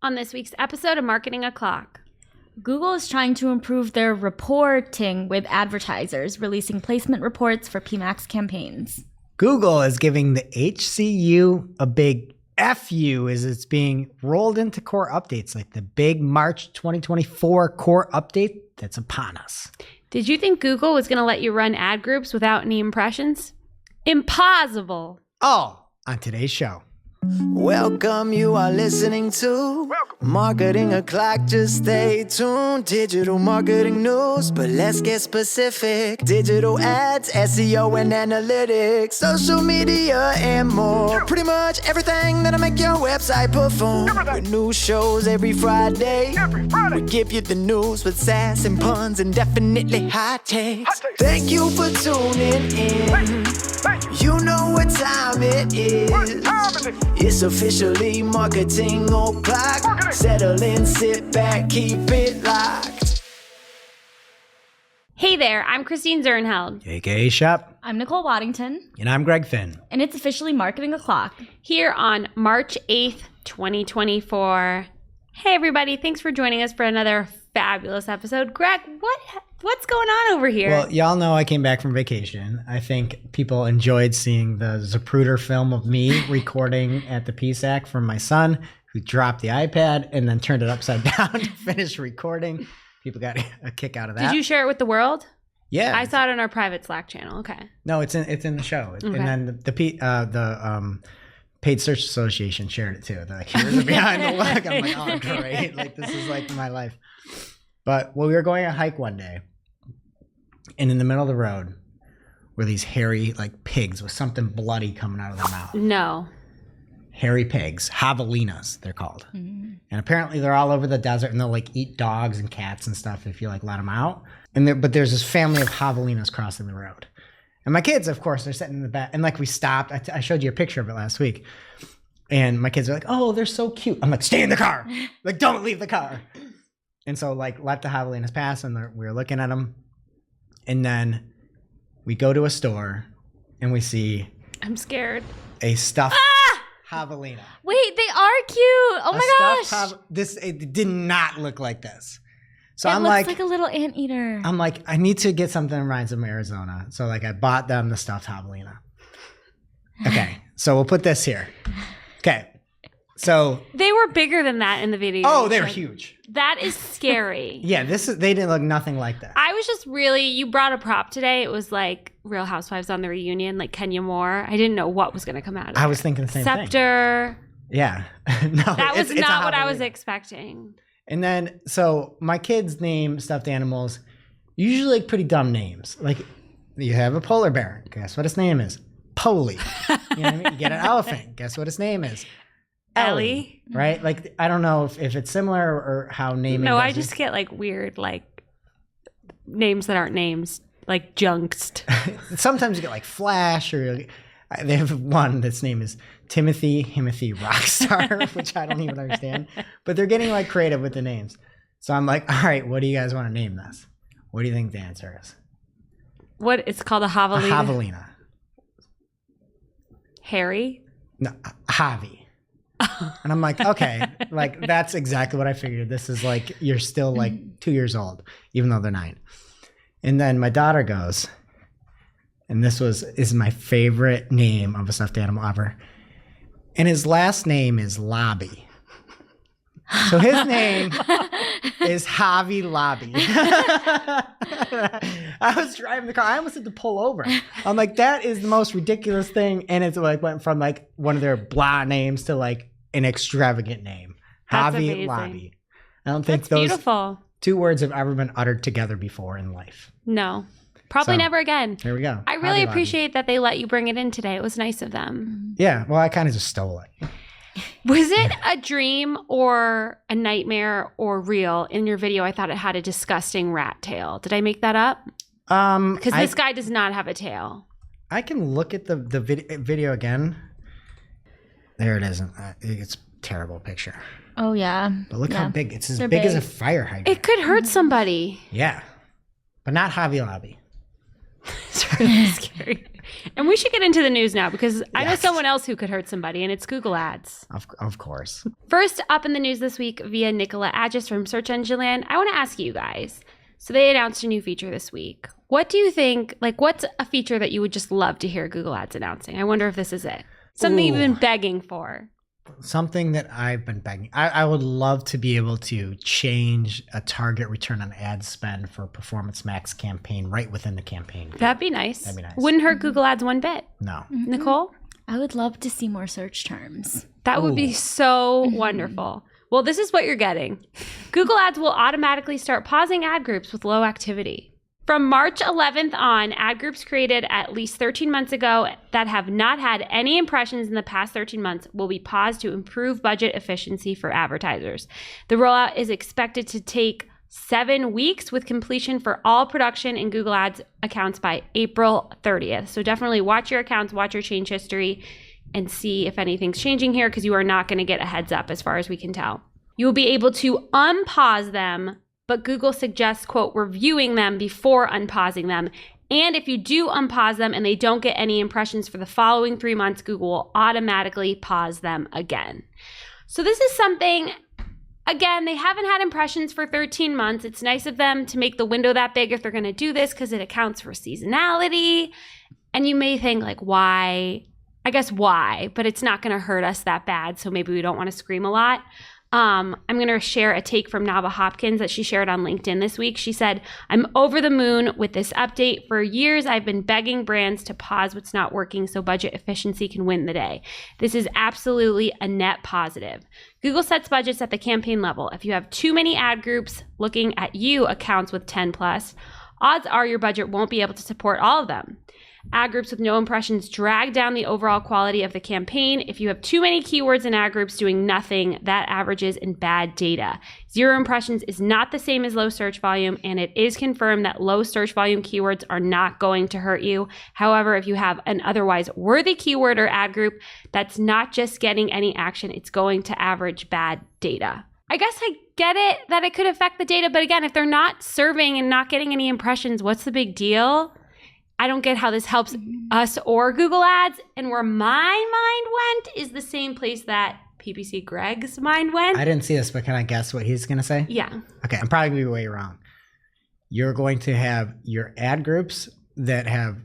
On this week's episode of Marketing O'Clock. Google is trying to improve their reporting with advertisers, releasing placement reports for PMax campaigns. Google is giving the HCU a big FU as it's being rolled into core updates, like the big March 2024 core update that's upon us. Did you think Google was going to let you run ad groups without any impressions? Impossible. All on today's show. Welcome, you are listening to Marketing O'Clock. Just stay tuned. Digital marketing news, but let's get specific. Digital ads, SEO and analytics, social media and more. Pretty much everything that'll make your website perform. With new shows every Friday. We give you the news with sass and puns and definitely hot takes. Thank you for tuning in. You know what time it is. It's officially Marketing O'Clock. Settle in, sit back, keep it locked. Hey there, I'm Christine Zernheld. AKA Shep. I'm Nicole Waddington. And I'm Greg Finn. And it's officially Marketing O'Clock. Here on March 8th, 2024. Hey everybody, thanks for joining us for another fabulous episode. Greg, what's going on over here? Well, y'all know I came back from vacation. I think people enjoyed seeing the Zapruder film of me recording at the PSAC from my son, who dropped the iPad and then turned it upside down to finish recording. People got a kick out of that. Did you share it with the world? Yeah. I saw it on our private Slack channel. Okay. No, it's in the show. Okay. And then the Paid Search Association shared it too. They're like, here's a behind the look. I'm like, oh, great. Like, this is like my life. But we were going a hike one day, and in the middle of the road were these hairy, like, pigs with something bloody coming out of their mouth. No. Hairy pigs, javelinas, they're called. Mm-hmm. And apparently they're all over the desert, and they'll, like, eat dogs and cats and stuff if you, like, let them out. But there's this family of javelinas crossing the road. And my kids, of course, they're sitting in the back. And, like, we stopped. I showed you a picture of it last week. And my kids are like, oh, they're so cute. I'm like, stay in the car. Like, don't leave the car. And so, like, let the javelinas pass, and we were looking at them. And then we go to a store, and we see... I'm scared. A stuffed javelina. Wait, they are cute. Oh, my gosh. It did not look like this. So it looks like a little anteater. I'm like, I need to get something that reminds them of Arizona. So, like, I bought them the stuffed javelina. Okay, so we'll put this here. Okay. So they were bigger than that in the video. Oh, they were huge. That is scary. Yeah, they didn't look nothing like that. I was just you brought a prop today. It was like Real Housewives on the reunion, like Kenya Moore. I didn't know what was going to come out of it. I was thinking the same thing. Scepter. Yeah. No, that was not what I was expecting. And then, so my kids name stuffed animals usually like pretty dumb names. Like, you have a polar bear. Guess what its name is? Polly. You know what I mean? You get an elephant. Guess what its name is? Ellie, right? Like, I don't know if it's similar or how naming. No, I just get like weird, like names that aren't names, like Junkst. Sometimes you get like Flash, or they have one that's name is Timothy Rockstar, which I don't even understand. But they're getting like creative with the names. So I'm like, all right, what do you guys want to name this? What do you think the answer is? What? It's called a javelina. A javelina. Harry? No, Javi. And I'm like, okay, like that's exactly what I figured. This is like, you're still like 2 years old, even though they're 9. And then my daughter goes, and this is my favorite name of a stuffed animal ever. And his last name is Lobby. So his name is Javi Lobby. I was driving the car. I almost had to pull over. I'm like, that is the most ridiculous thing. And it's like went from like one of their blah names to like an extravagant name. That's Javi amazing. Lobby. I don't think That's those beautiful. 2 words have ever been uttered together before in life. No. Probably never again. There we go. I really Javi appreciate that they let you bring it in today. It was nice of them. Yeah. Well, I kind of just stole it. Was it a dream or a nightmare or real? In your video, I thought it had a disgusting rat tail. Did I make that up? Because this guy does not have a tail. I can look at the video again. There it is. It's a terrible picture. Oh, yeah. But look how big. It's as They're big as a big. fire hydrant. It could hurt somebody. Yeah. But not Javi Lobby. It's really scary. And we should get into the news now because I know someone else who could hurt somebody, and it's Google Ads. Of course. First up in the news this week via Nicola Agis from Search Engine Land, I want to ask you guys. So they announced a new feature this week. What do you think, what's a feature that you would just love to hear Google Ads announcing? I wonder if this is it. Something you've been begging for. Something that I've been begging. I would love to be able to change a target return on ad spend for a Performance Max campaign right within the campaign. That'd be nice. That'd be nice. Wouldn't hurt Google Ads one bit. No. Nicole? I would love to see more search terms. That would be so wonderful. Well, this is what you're getting. Google Ads will automatically start pausing ad groups with low activity. From March 11th on, ad groups created at least 13 months ago that have not had any impressions in the past 13 months will be paused to improve budget efficiency for advertisers. The rollout is expected to take 7 weeks with completion for all production in Google Ads accounts by April 30th. So definitely watch your accounts, watch your change history, and see if anything's changing here because you are not going to get a heads up as far as we can tell. You will be able to unpause them, but Google suggests, quote, reviewing them before unpausing them. And if you do unpause them and they don't get any impressions for the following 3 months, Google will automatically pause them again. So this is something, again, they haven't had impressions for 13 months. It's nice of them to make the window that big if they're going to do this because it accounts for seasonality. And you may think why? I guess why, but it's not going to hurt us that bad, so maybe we don't want to scream a lot. I'm going to share a take from Nava Hopkins that she shared on LinkedIn this week. She said, I'm over the moon with this update. For years, I've been begging brands to pause what's not working so budget efficiency can win the day. This is absolutely a net positive. Google sets budgets at the campaign level. If you have too many ad groups looking at you accounts with 10 plus, odds are your budget won't be able to support all of them. Ad groups with no impressions drag down the overall quality of the campaign. If you have too many keywords in ad groups doing nothing, that averages in bad data. 0 impressions is not the same as low search volume, and it is confirmed that low search volume keywords are not going to hurt you. However, if you have an otherwise worthy keyword or ad group that's not just getting any action, it's going to average bad data. I guess I get it that it could affect the data, but again, if they're not serving and not getting any impressions, what's the big deal? I don't get how this helps us or Google Ads. And where my mind went is the same place that PPC Greg's mind went. I didn't see this, but can I guess what he's going to say? Yeah. Okay, I'm probably going to be way wrong. You're going to have your ad groups that have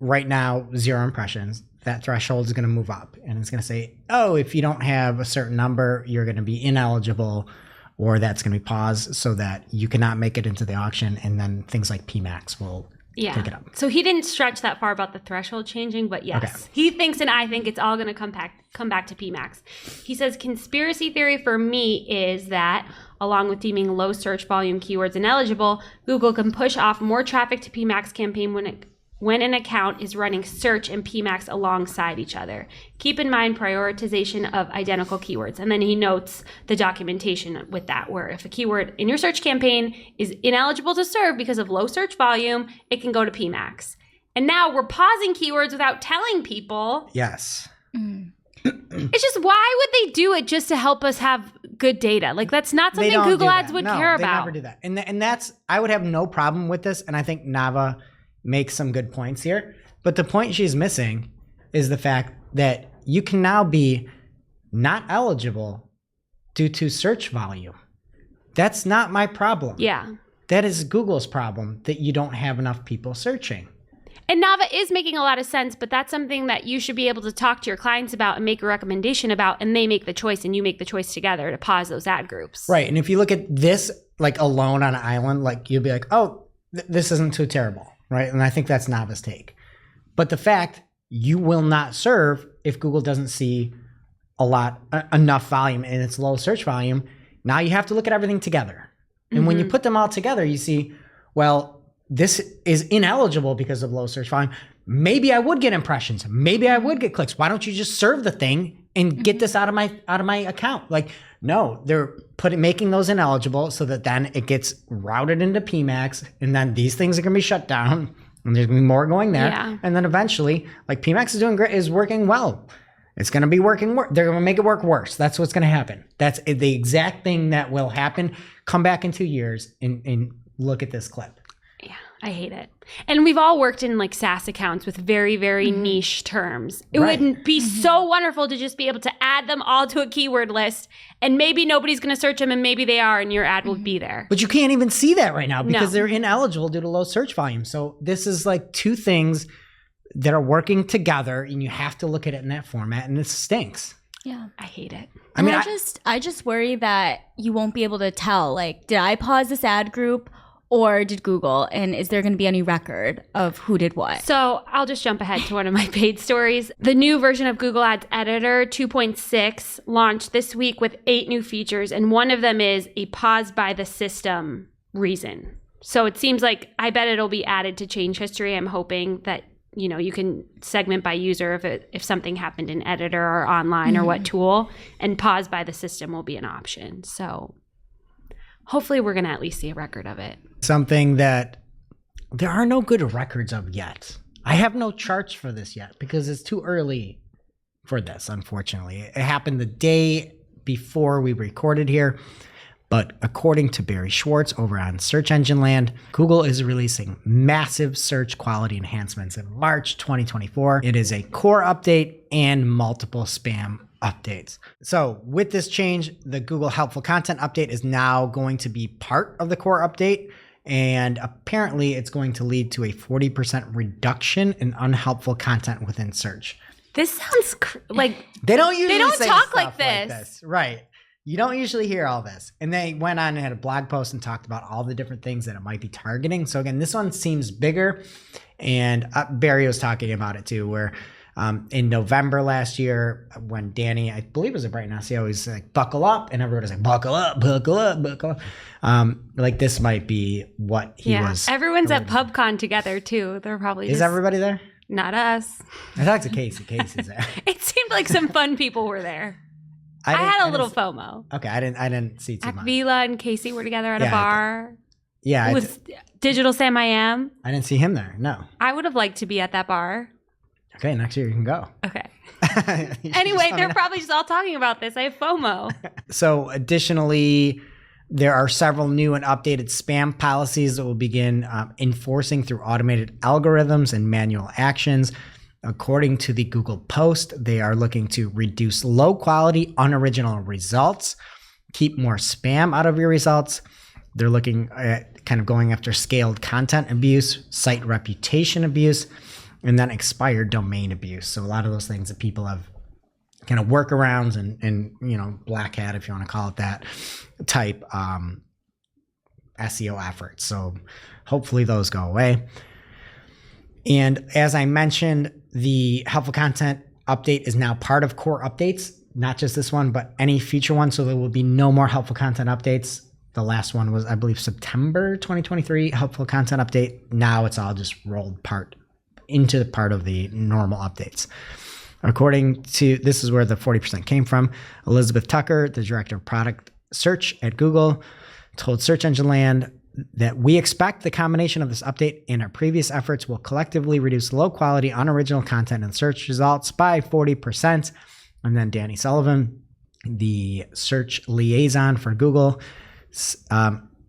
right now 0 impressions. That threshold is going to move up. And it's going to say, oh, if you don't have a certain number, you're going to be ineligible, or that's going to be paused so that you cannot make it into the auction. And then things like PMAX will pick it up. So he didn't stretch that far about the threshold changing, but yes. Okay. He thinks and I think it's all going to come back to PMAX. He says conspiracy theory for me is that along with deeming low search volume keywords ineligible, Google can push off more traffic to PMAX campaign when an account is running search and PMAX alongside each other. Keep in mind prioritization of identical keywords. And then he notes the documentation with that, where if a keyword in your search campaign is ineligible to serve because of low search volume, it can go to PMAX. And now we're pausing keywords without telling people. Yes. It's just, why would they do it just to help us have good data? That's not something Google Ads would care about. They never do that. And that's, I would have no problem with this. And I think Nava makes some good points here. But the point she's missing is the fact that you can now be not eligible due to search volume. That's not my problem. Yeah. That is Google's problem, that you don't have enough people searching. And Nava is making a lot of sense, but that's something that you should be able to talk to your clients about and make a recommendation about, and they make the choice and you make the choice together to pause those ad groups. Right. And if you look at this alone on an island, you'll be like, oh, this isn't too terrible. Right. And I think that's Nava's take. But the fact you will not serve if Google doesn't see enough volume in its low search volume. Now you have to look at everything together. And when you put them all together, you see, well, this is ineligible because of low search volume. Maybe I would get impressions. Maybe I would get clicks. Why don't you just serve the thing and get this out of my account? No, they're making those ineligible so that then it gets routed into PMAX, and then these things are going to be shut down, and there's going to be more going there. Yeah. And then eventually, PMAX is doing great, is working well. It's going to be working. They're going to make it work worse. That's what's going to happen. That's the exact thing that will happen. Come back in 2 years and look at this clip. Yeah. I hate it. And we've all worked in like SaaS accounts with very, very niche terms. It Right. would be so wonderful to just be able to add them all to a keyword list, and maybe nobody's going to search them, and maybe they are, and your ad will be there. But you can't even see that right now because No. they're ineligible due to low search volume. So this is like two things that are working together, and you have to look at it in that format, and it stinks. Yeah. I hate it. I mean, I just worry that you won't be able to tell, like, did I pause this ad group or did Google? And is there going to be any record of who did what? So I'll just jump ahead to one of my paid stories. The new version of Google Ads Editor 2.6 launched this week with 8 new features, and one of them is a pause by the system reason. So it seems like, I bet it'll be added to change history. I'm hoping that, you know, you can segment by user if something happened in Editor or online or what tool, and pause by the system will be an option. So hopefully we're going to at least see a record of it. something that there are no good records of yet. I have no charts for this yet because it's too early for this, unfortunately. It happened the day before we recorded here. But according to Barry Schwartz over on Search Engine Land, Google is releasing massive search quality enhancements in March 2024. It is a core update and multiple spam updates. So with this change, the Google Helpful Content update is now going to be part of the core update. And apparently it's going to lead to a 40% reduction in unhelpful content within search. This sounds like They don't usually say talk stuff like this. Right. You don't usually hear all this. And they went on and had a blog post and talked about all the different things that it might be targeting. So again, this one seems bigger. And Barry was talking about it too, where in November last year, when Danny, I believe it was a Brighton SEO, was like, buckle up. And everyone was like, buckle up, buckle up, buckle up. Like this might be what he was. Everyone's at PubCon together too. They're probably Is everybody there? Not us. I talked to Casey. Casey's there. It seemed like some fun people were there. I had a little FOMO. Okay, I didn't see too much. Akvila and Casey were together at a bar Yeah, with Digital Sam I Am. I didn't see him there. No. I would have liked to be at that bar. Okay, next year you can go. Okay. You should Anyway, just they're sign probably just all talking about this. I have FOMO. up. So additionally, there are several new and updated spam policies that will begin enforcing through automated algorithms and manual actions. According to the Google Post, they are looking to reduce low quality, unoriginal results, keep more spam out of your results. They're looking at kind of going after scaled content abuse, site reputation abuse, and then expired domain abuse. So a lot of those things that people have kind of workarounds and you know, black hat, if you want to call it that, type SEO efforts. So hopefully those go away. And as I mentioned, the helpful content update is now part of core updates, not just this one, but any future one. So there will be no more helpful content updates. The last one was, I believe, September 2023 helpful content update. Now it's all just rolled into the part of the normal updates. According to, this is where the 40% came from. Elizabeth Tucker, the director of product search at Google, told Search Engine Land that we expect the combination of this update and our previous efforts will collectively reduce low quality, unoriginal content in search results by 40%. And then Danny Sullivan, the search liaison for Google,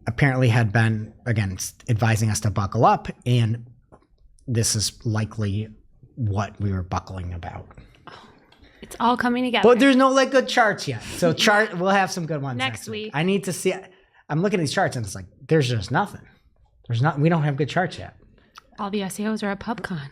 apparently had been, again, advising us to buckle up. And this is likely what we were buckling about. It's all coming together. But there's no like good charts yet. So we'll have some good ones Next week. I need to see. I'm looking at these charts and it's like, there's just nothing. We don't have good charts yet. All the SEOs are at PubCon.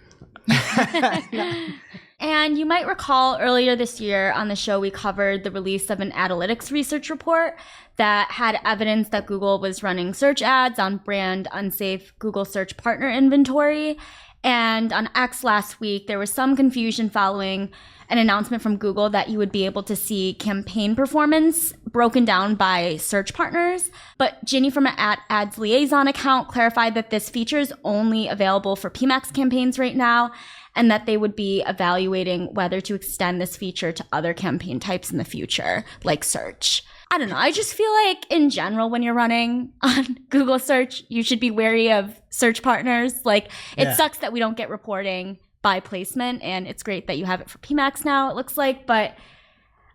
And you might recall earlier this year on the show, we covered the release of an Analytics research report that had evidence that Google was running search ads on brand unsafe Google search partner inventory. And on X last week, there was some confusion following an announcement from Google that you would be able to see campaign performance broken down by search partners. But Ginny from an Ads Liaison account clarified that this feature is only available for PMAX campaigns right now, and that they would be evaluating whether to extend this feature to other campaign types in the future, like search. I don't know. I just feel like in general, when you're running on Google search, you should be wary of search partners. Like, it sucks that we don't get reporting by placement, and it's great that you have it for PMAX now, it looks like. But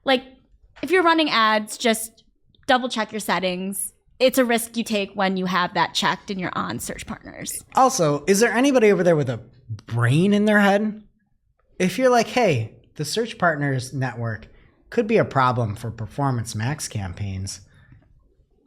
like, if you're running ads, just double check your settings. it's a risk you take when you have that checked and you're on search partners. Also, is there anybody over there with a brain in their head? If you're like, hey, the search partners network could be a problem for Performance Max campaigns,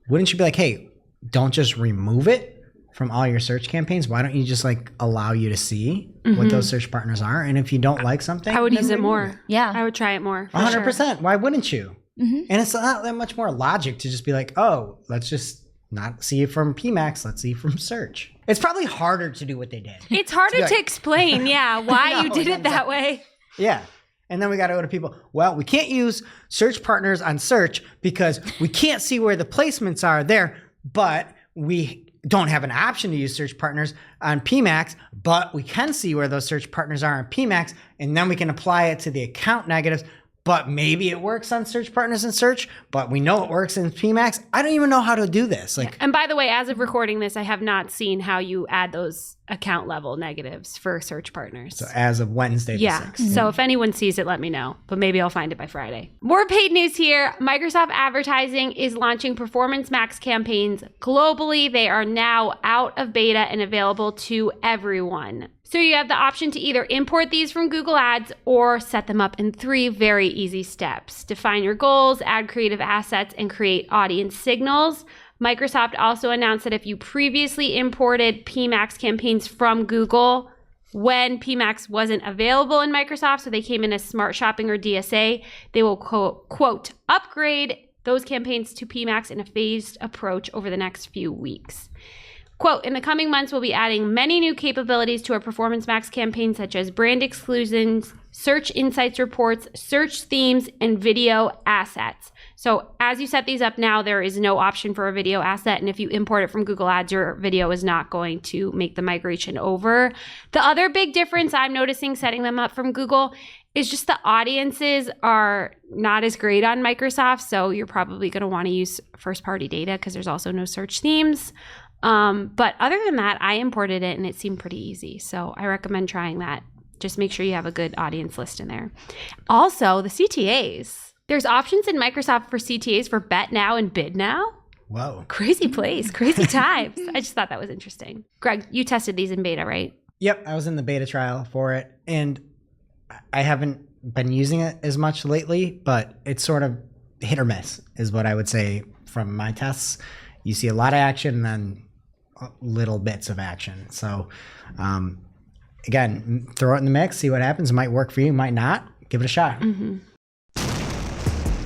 wouldn't you be like, hey, don't just remove it from all your search campaigns? Why don't you just like allow you to see what those search partners are? And if you don't like something, I would then use it remove more. Yeah. I would try it more. For 100%. Sure. Why wouldn't you? And it's not that much more logic to just be like, oh, let's just not see it from PMAX. Let's see it from search. It's probably harder to do what they did. It's harder like- to explain, why know, you did it that way. Yeah. And then we got to go to people, well, we can't use search partners on search because we can't see where the placements are there, but we don't have an option to use search partners on PMAX, but we can see where those search partners are on PMAX, and then we can apply it to the account negatives. But maybe it works on search partners and search, but we know it works in PMAX. I don't even know how to do this. Like, And by the way, as of recording this, I have not seen how you add those account level negatives for search partners. so as of Wednesday the 6th. So if anyone sees it, let me know. But maybe I'll find it by Friday. More paid news here. Microsoft Advertising is launching Performance Max campaigns globally. They are now out of beta and available to everyone. So you have the option to either import these from Google Ads or set them up in 3 very easy steps. Define your goals, add creative assets, and create audience signals. Microsoft also announced that if you previously imported PMAX campaigns from Google when PMAX wasn't available in Microsoft, so they came in as Smart Shopping or DSA, they will quote, upgrade those campaigns to PMAX in a phased approach over the next few weeks. Quote, in the coming months, we'll be adding many new capabilities to our Performance Max campaign, such as brand exclusions, search insights reports, search themes, and video assets. So as you set these up now, there is no option for a video asset. And if you import it from Google Ads, your video is not going to make the migration over. The other big difference I'm noticing setting them up from Google is just the audiences are not as great on Microsoft. So you're probably going to want to use first-party data because there's also no search themes. But other than that, I imported it and it seemed pretty easy. So I recommend trying that. Just make sure you have a good audience list in there. Also, the CTAs. There's options in Microsoft for CTAs for Bet Now and Bid Now. Whoa. Crazy place, crazy times. I just thought that was interesting. Greg, you tested these in beta, right? Yep, I was in the beta trial for it, and I haven't been using it as much lately, but it's sort of hit or miss is what I would say from my tests. You see a lot of action and then little bits of action. So again, throw it in the mix, see what happens. It might work for you, might not. Give it a shot.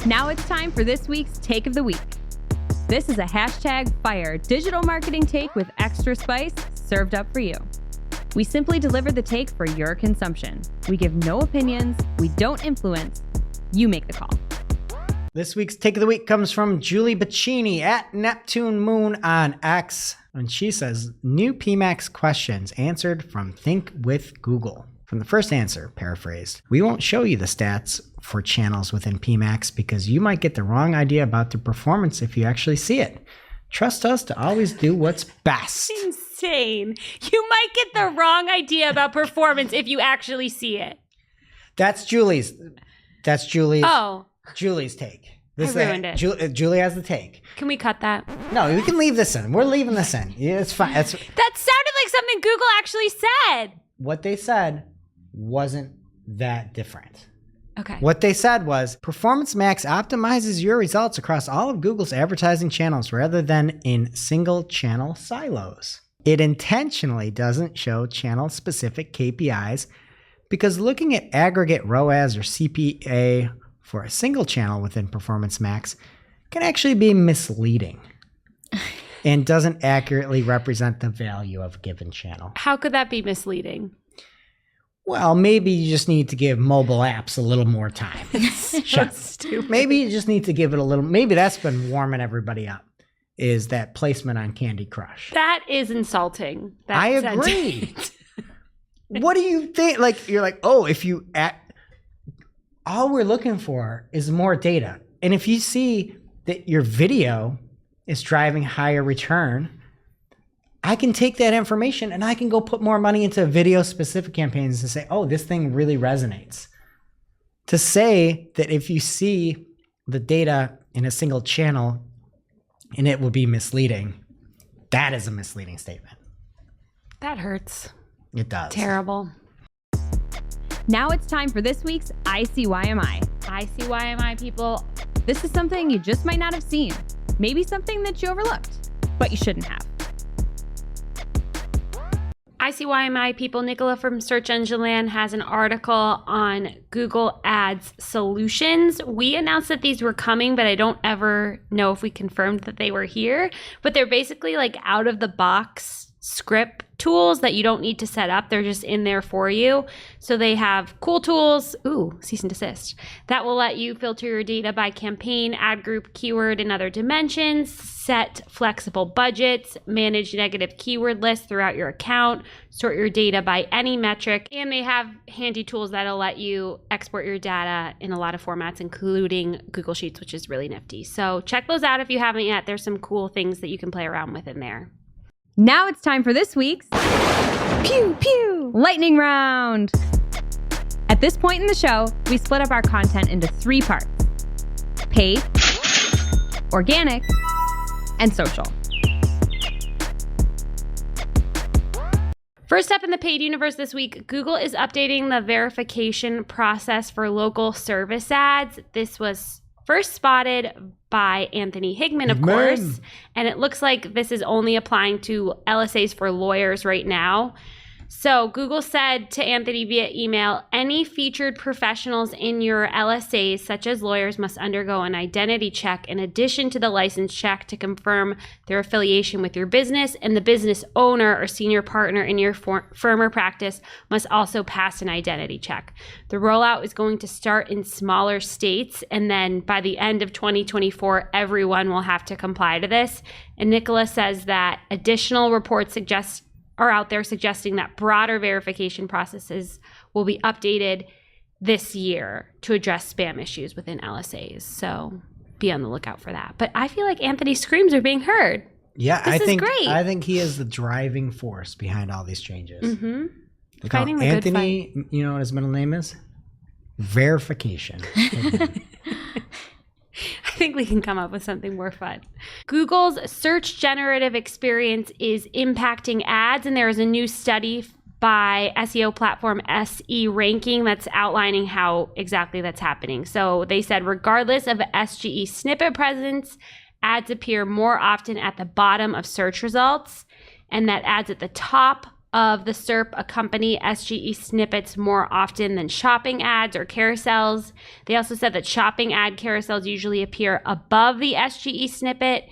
Now it's time for this week's Take of the Week. This is a #fire digital marketing take with extra spice served up for you. We simply deliver the take for your consumption. We give no opinions. We don't influence. You make the call. This week's Take of the Week comes from Julie Bacchini at Neptune Moon on X. And she says, new PMAX questions answered from Think with Google. From the first answer, paraphrased, we won't show you the stats for channels within PMAX because you might get the wrong idea about the performance if you actually see it. Trust us to always do what's best. Insane. You might get the wrong idea about performance if you actually see it. That's Julie's. Oh, Julie's take. I ruined it. Julie has the take. can we cut that? No, we can leave this in. We're leaving this in. Yeah, it's fine. That sounded like something Google actually said. What they said wasn't that different. Okay. What they said was Performance Max optimizes your results across all of Google's advertising channels rather than in single channel silos. It intentionally doesn't show channel specific KPIs because looking at aggregate ROAS or CPA for a single channel within Performance Max can actually be misleading and doesn't accurately represent the value of a given channel. How could that be misleading? Well, maybe you just need to give mobile apps a little more time. Stupid. Maybe you just need to give it a little, maybe that's been warming everybody up, is that placement on Candy Crush. That is insulting. That I agree. What do you think? Like, you're like, oh, if you, all we're looking for is more data. And if you see that your video is driving higher return, I can take that information and I can go put more money into video specific campaigns and say, oh, this thing really resonates. To say that if you see the data in a single channel and it will be misleading. That is a misleading statement. That hurts. It does. Terrible. Now it's time for this week's ICYMI. ICYMI, people. This is something you just might not have seen. Maybe something that you overlooked, but you shouldn't have. ICYMI people, Nicola from Search Engine Land has an article on Google Ads solutions. We announced that these were coming, but I don't ever know if we confirmed that they were here. But they're basically like out of the box script tools that you don't need to set up. They're just in there for you. So they have cool tools, cease and desist, that will let you filter your data by campaign, ad group, keyword, and other dimensions, set flexible budgets, manage negative keyword lists throughout your account, sort your data by any metric, and they have handy tools that'll let you export your data in a lot of formats, including Google Sheets, which is really nifty. So check those out if you haven't yet. There's some cool things that you can play around with in there. Now it's time for this week's Pew Pew Lightning Round. At this point in the show, we split up our content into 3 parts: paid, organic, and social. First up in the paid universe this week, Google is updating the verification process for local service ads. This was first spotted by Anthony Higman, of course, and it looks like this is only applying to LSAs for lawyers right now. So Google said to Anthony via email, any featured professionals in your LSAs, such as lawyers, must undergo an identity check in addition to the license check to confirm their affiliation with your business, and the business owner or senior partner in your firm or practice must also pass an identity check. The rollout is going to start in smaller states, and then by the end of 2024, everyone will have to comply to this. And Nicola says that additional reports are out there suggesting that broader verification processes will be updated this year to address spam issues within LSAs. So be on the lookout for that. But I feel like Anthony's screams are being heard. Yeah, This is great. I think he is the driving force behind all these changes. Mm-hmm. They call Fighting the good Anthony, you know what his middle name is? Verification. I think we can come up with something more fun. Google's search generative experience is impacting ads, and there is a new study by SEO platform SE Ranking that's outlining how exactly that's happening. So they said regardless of SGE snippet presence, ads appear more often at the bottom of search results, and that ads at the top of the SERP accompany SGE snippets more often than shopping ads or carousels. They also said that shopping ad carousels usually appear above the SGE snippet,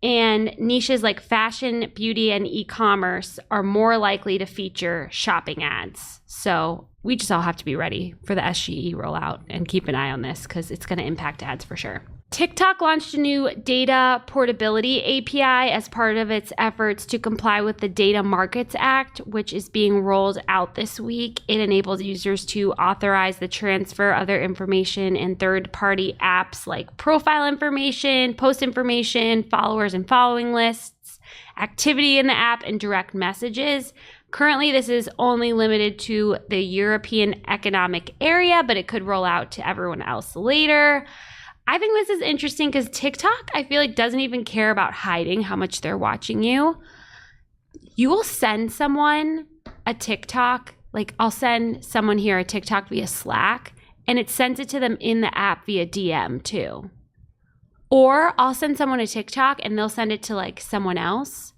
and niches like fashion, beauty, and e-commerce are more likely to feature shopping ads. So we just all have to be ready for the SGE rollout and keep an eye on this because it's going to impact ads for sure. TikTok launched a new data portability API as part of its efforts to comply with the Data Markets Act, which is being rolled out this week. It enables users to authorize the transfer of their information in third-party apps like profile information, post information, followers and following lists, activity in the app, and direct messages. Currently, this is only limited to the European Economic Area, but it could roll out to everyone else later. I think this is interesting because TikTok, I feel like, doesn't even care about hiding how much they're watching you. You will send someone a TikTok, like I'll send someone here a TikTok via Slack, and it sends it to them in the app via DM too. Or I'll send someone a TikTok and they'll send it to like someone else,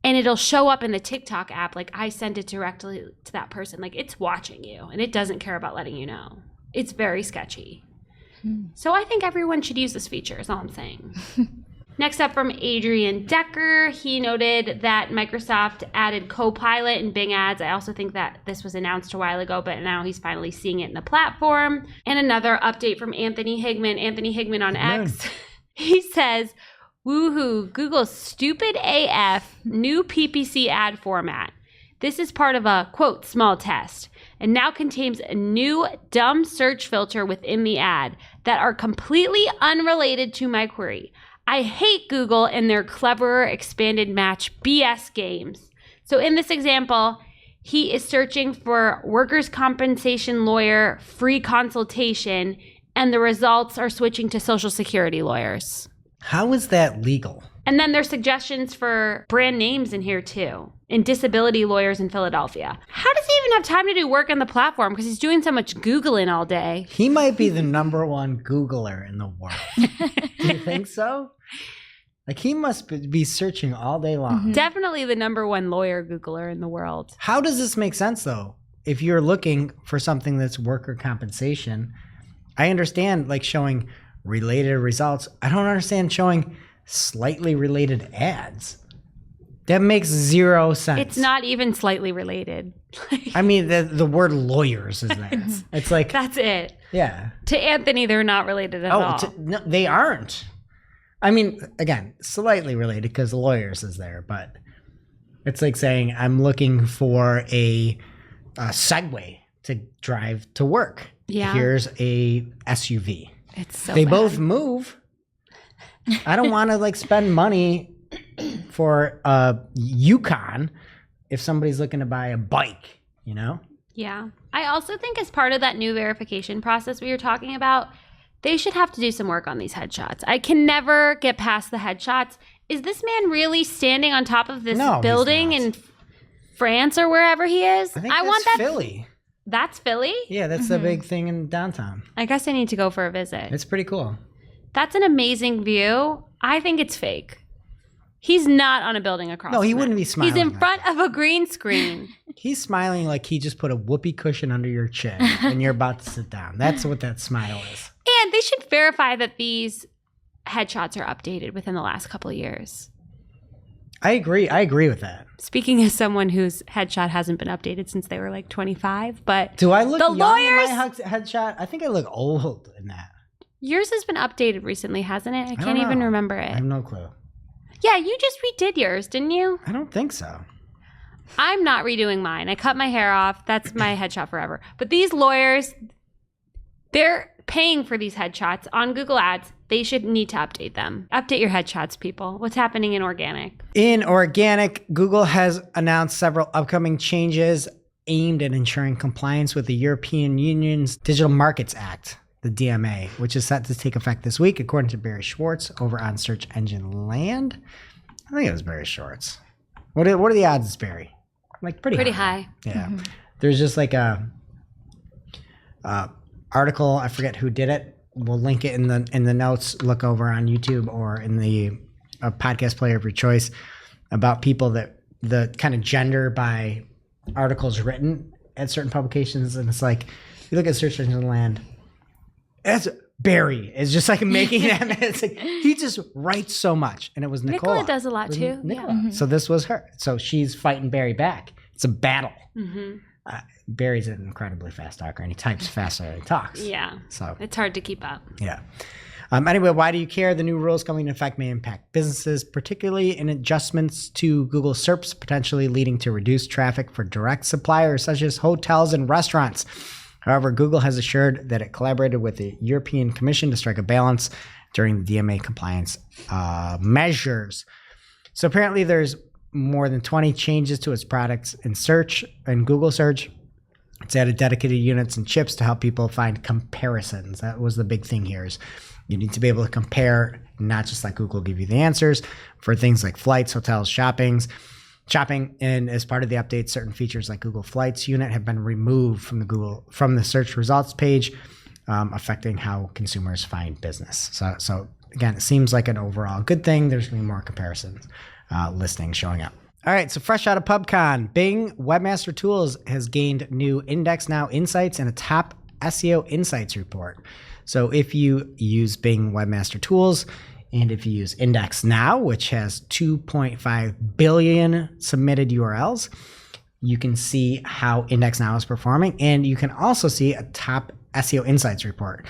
and it'll show up in the TikTok app like I sent it directly to that person. Like it's watching you and it doesn't care about letting you know. It's very sketchy. So I think everyone should use this feature is all I'm saying. Next up from Adrian Decker, he noted that Microsoft added Copilot in Bing ads. I also think that this was announced a while ago, but now he's finally seeing it in the platform. And another update from Anthony Higman on X. He says, woohoo, Google's stupid AF new PPC ad format. This is part of a, quote, small test, and now contains a new dumb search filter within the ad that are completely unrelated to my query. I hate Google and their cleverer expanded match BS games. So in this example, he is searching for workers' compensation lawyer free consultation, and the results are switching to Social Security lawyers. How is that legal? And then there's suggestions for brand names in here too, and disability lawyers in Philadelphia. How does he even have time to do work on the platform? Because he's doing so much Googling all day. He might be the number one Googler in the world. Do you think so? Like, he must be searching all day long. Definitely the number one lawyer Googler in the world. How does this make sense, though? If you're looking for something that's worker compensation, I understand like showing related results. I don't understand showing slightly related ads. That makes zero sense. It's not even slightly related. I mean, the word lawyers is there. It's like, That's it. yeah. To Anthony, they're not related at all. No, they aren't. I mean, again, slightly related because lawyers is there, but it's like saying I'm looking for a Segway to drive to work. Yeah. Here's a SUV. It's so They bad. both move. I don't want to like spend money for a Yukon if somebody's looking to buy a bike, you know? Yeah. I also think as part of that new verification process we were talking about, they should have to do some work on these headshots. I can never get past the headshots. Is this man really standing on top of this No, he's building not. in France or wherever he is? I think that's want that. Philly. That's Philly? Yeah, that's the big thing in downtown. I guess I need to go for a visit. It's pretty cool. That's an amazing view. I think it's fake. He's not on a building across. No, he from wouldn't it. be smiling He's in like front of a green screen. He's smiling like he just put a whoopee cushion under your chin and you're about to sit down. That's what that smile is. And they should verify that these headshots are updated within the last couple of years. I agree with that. Speaking as someone whose headshot hasn't been updated since they were like 25, but Do I look The young lawyers- in my headshot? I think I look old in that. yours has been updated recently, hasn't it? I don't can't even know. remember I it. have no clue. Yeah, you just redid yours, didn't you? I don't think so. I'm not redoing mine. I cut my hair off. That's my headshot forever. But these lawyers, they're paying for these headshots on Google Ads. They should need to update them. Update your headshots, people. What's happening in organic? In organic, Google has announced several upcoming changes aimed at ensuring compliance with the European Union's Digital Markets Act, the DMA, which is set to take effect this week, according to Barry Schwartz over on Search Engine Land. I think it was Barry Schwartz. What are the odds it's Barry? Like pretty high. Yeah. There's just like a article, I forget who did it. We'll link it in the notes. Look over on YouTube or in the podcast player of your choice about people that the kind of gender by articles written at certain publications. And it's like, if you look at Search Engine Land, that's Barry is just like making that. It's like, he just writes so much. And it was Nicola. Nicola does a lot It was too. Nicola. So this was her. So she's fighting Barry back. It's a battle. Barry's an incredibly fast talker, and he types faster than he talks. Yeah. So It's hard to keep up. yeah. Anyway, why do you care? The new rules coming into effect may impact businesses, particularly in adjustments to Google SERPs, potentially leading to reduced traffic for direct suppliers such as hotels and restaurants. However, Google has assured that it collaborated with the European Commission to strike a balance during the DMA compliance measures. So apparently there's more than 20 changes to its products in search and Google search. It's added dedicated units and chips to help people find comparisons. That was the big thing here is you need to be able to compare, not just let Google give you the answers for things like flights, hotels, shopping. And as part of the update, certain features like Google Flights unit have been removed from the search results page, affecting how consumers find business. So again, it seems like an overall good thing. There's going to be more comparisons listings showing up. All right, so fresh out of PubCon, Bing Webmaster Tools has gained new Index Now insights and a top SEO insights report. So if you use Bing Webmaster Tools and if you use Index Now, which has 2.5 billion submitted URLs, you can see how Index Now is performing. And you can also see a top SEO insights report.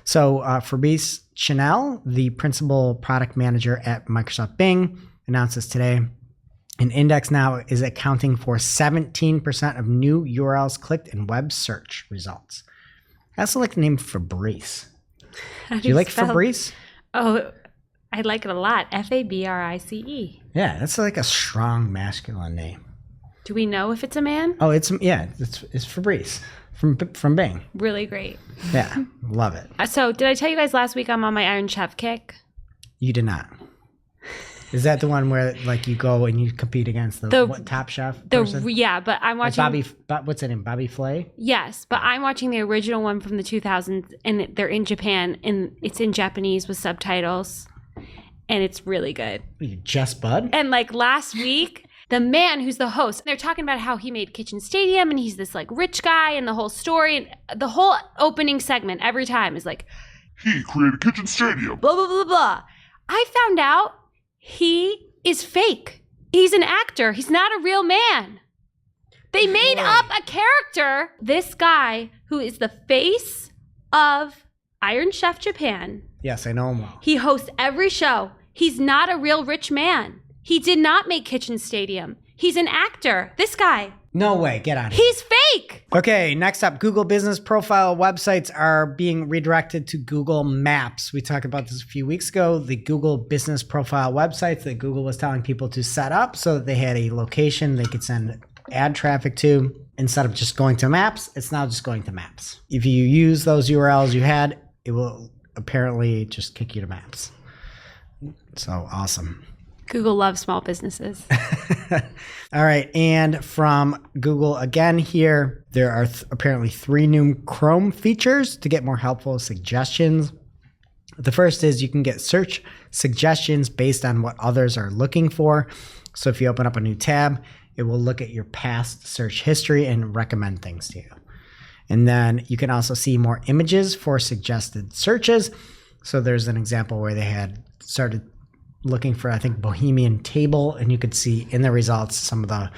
So Fabrice Chanel, the principal product manager at Microsoft Bing, announced this today. And Index Now is accounting for 17% of new URLs clicked in web search results. I also like the name Fabrice. How Do you like spell- Fabrice? Oh, I like it a lot. Fabrice. Yeah, that's like a strong masculine name. Do we know if it's a man? Oh, it's Fabrice from Bing. Really great. Yeah, love it. So did I tell you guys last week I'm on my Iron Chef kick? You did not. Is that the one where like you go and you compete against the Top Chef person? Yeah, but I'm Like watching what's her name? Bobby Flay? Yes, but I'm watching the original one from the 2000s, and they're in Japan, and it's in Japanese with subtitles, and it's really good. Are you Jess Bud? And like last week, the man who's the host, they're talking about how he made Kitchen Stadium, and he's this like rich guy, and the whole story, and the whole opening segment every time is like, He created Kitchen Stadium. blah, blah, blah, blah. I found out he is fake. He's an actor. He's not a real man. They made up a character. This guy who is the face of Iron Chef Japan. Yes, I know him well. He hosts every show. He's not a real rich man. He did not make Kitchen Stadium. He's an actor. This guy. No way. Get out of here. He's fake. Okay, next up, Google Business Profile websites are being redirected to Google Maps. We talked about this a few weeks ago. The Google Business Profile websites that Google was telling people to set up so that they had a location they could send ad traffic to. Instead of just going to Maps, it's now just going to Maps. If you use those URLs you had, it will apparently just kick you to Maps. So awesome. Google loves small businesses. All right. And from Google again here, there are apparently 3 new Chrome features to get more helpful suggestions. The first is you can get search suggestions based on what others are looking for. So if you open up a new tab, it will look at your past search history and recommend things to you. And then you can also see more images for suggested searches. So there's an example where they had started looking for, I think, Bohemian table, and you could see in the results some of the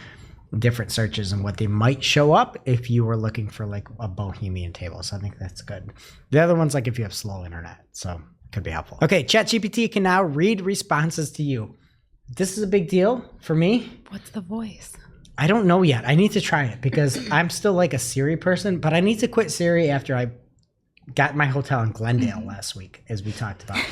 different searches and what they might show up if you were looking for like a Bohemian table. So I think that's good. The other one's like if you have slow internet, so it could be helpful. Okay, ChatGPT can now read responses to you. This is a big deal for me. What's the voice? I don't know yet. I need to try it because I'm still like a Siri person, but I need to quit Siri after I got my hotel in Glendale last week, as we talked about.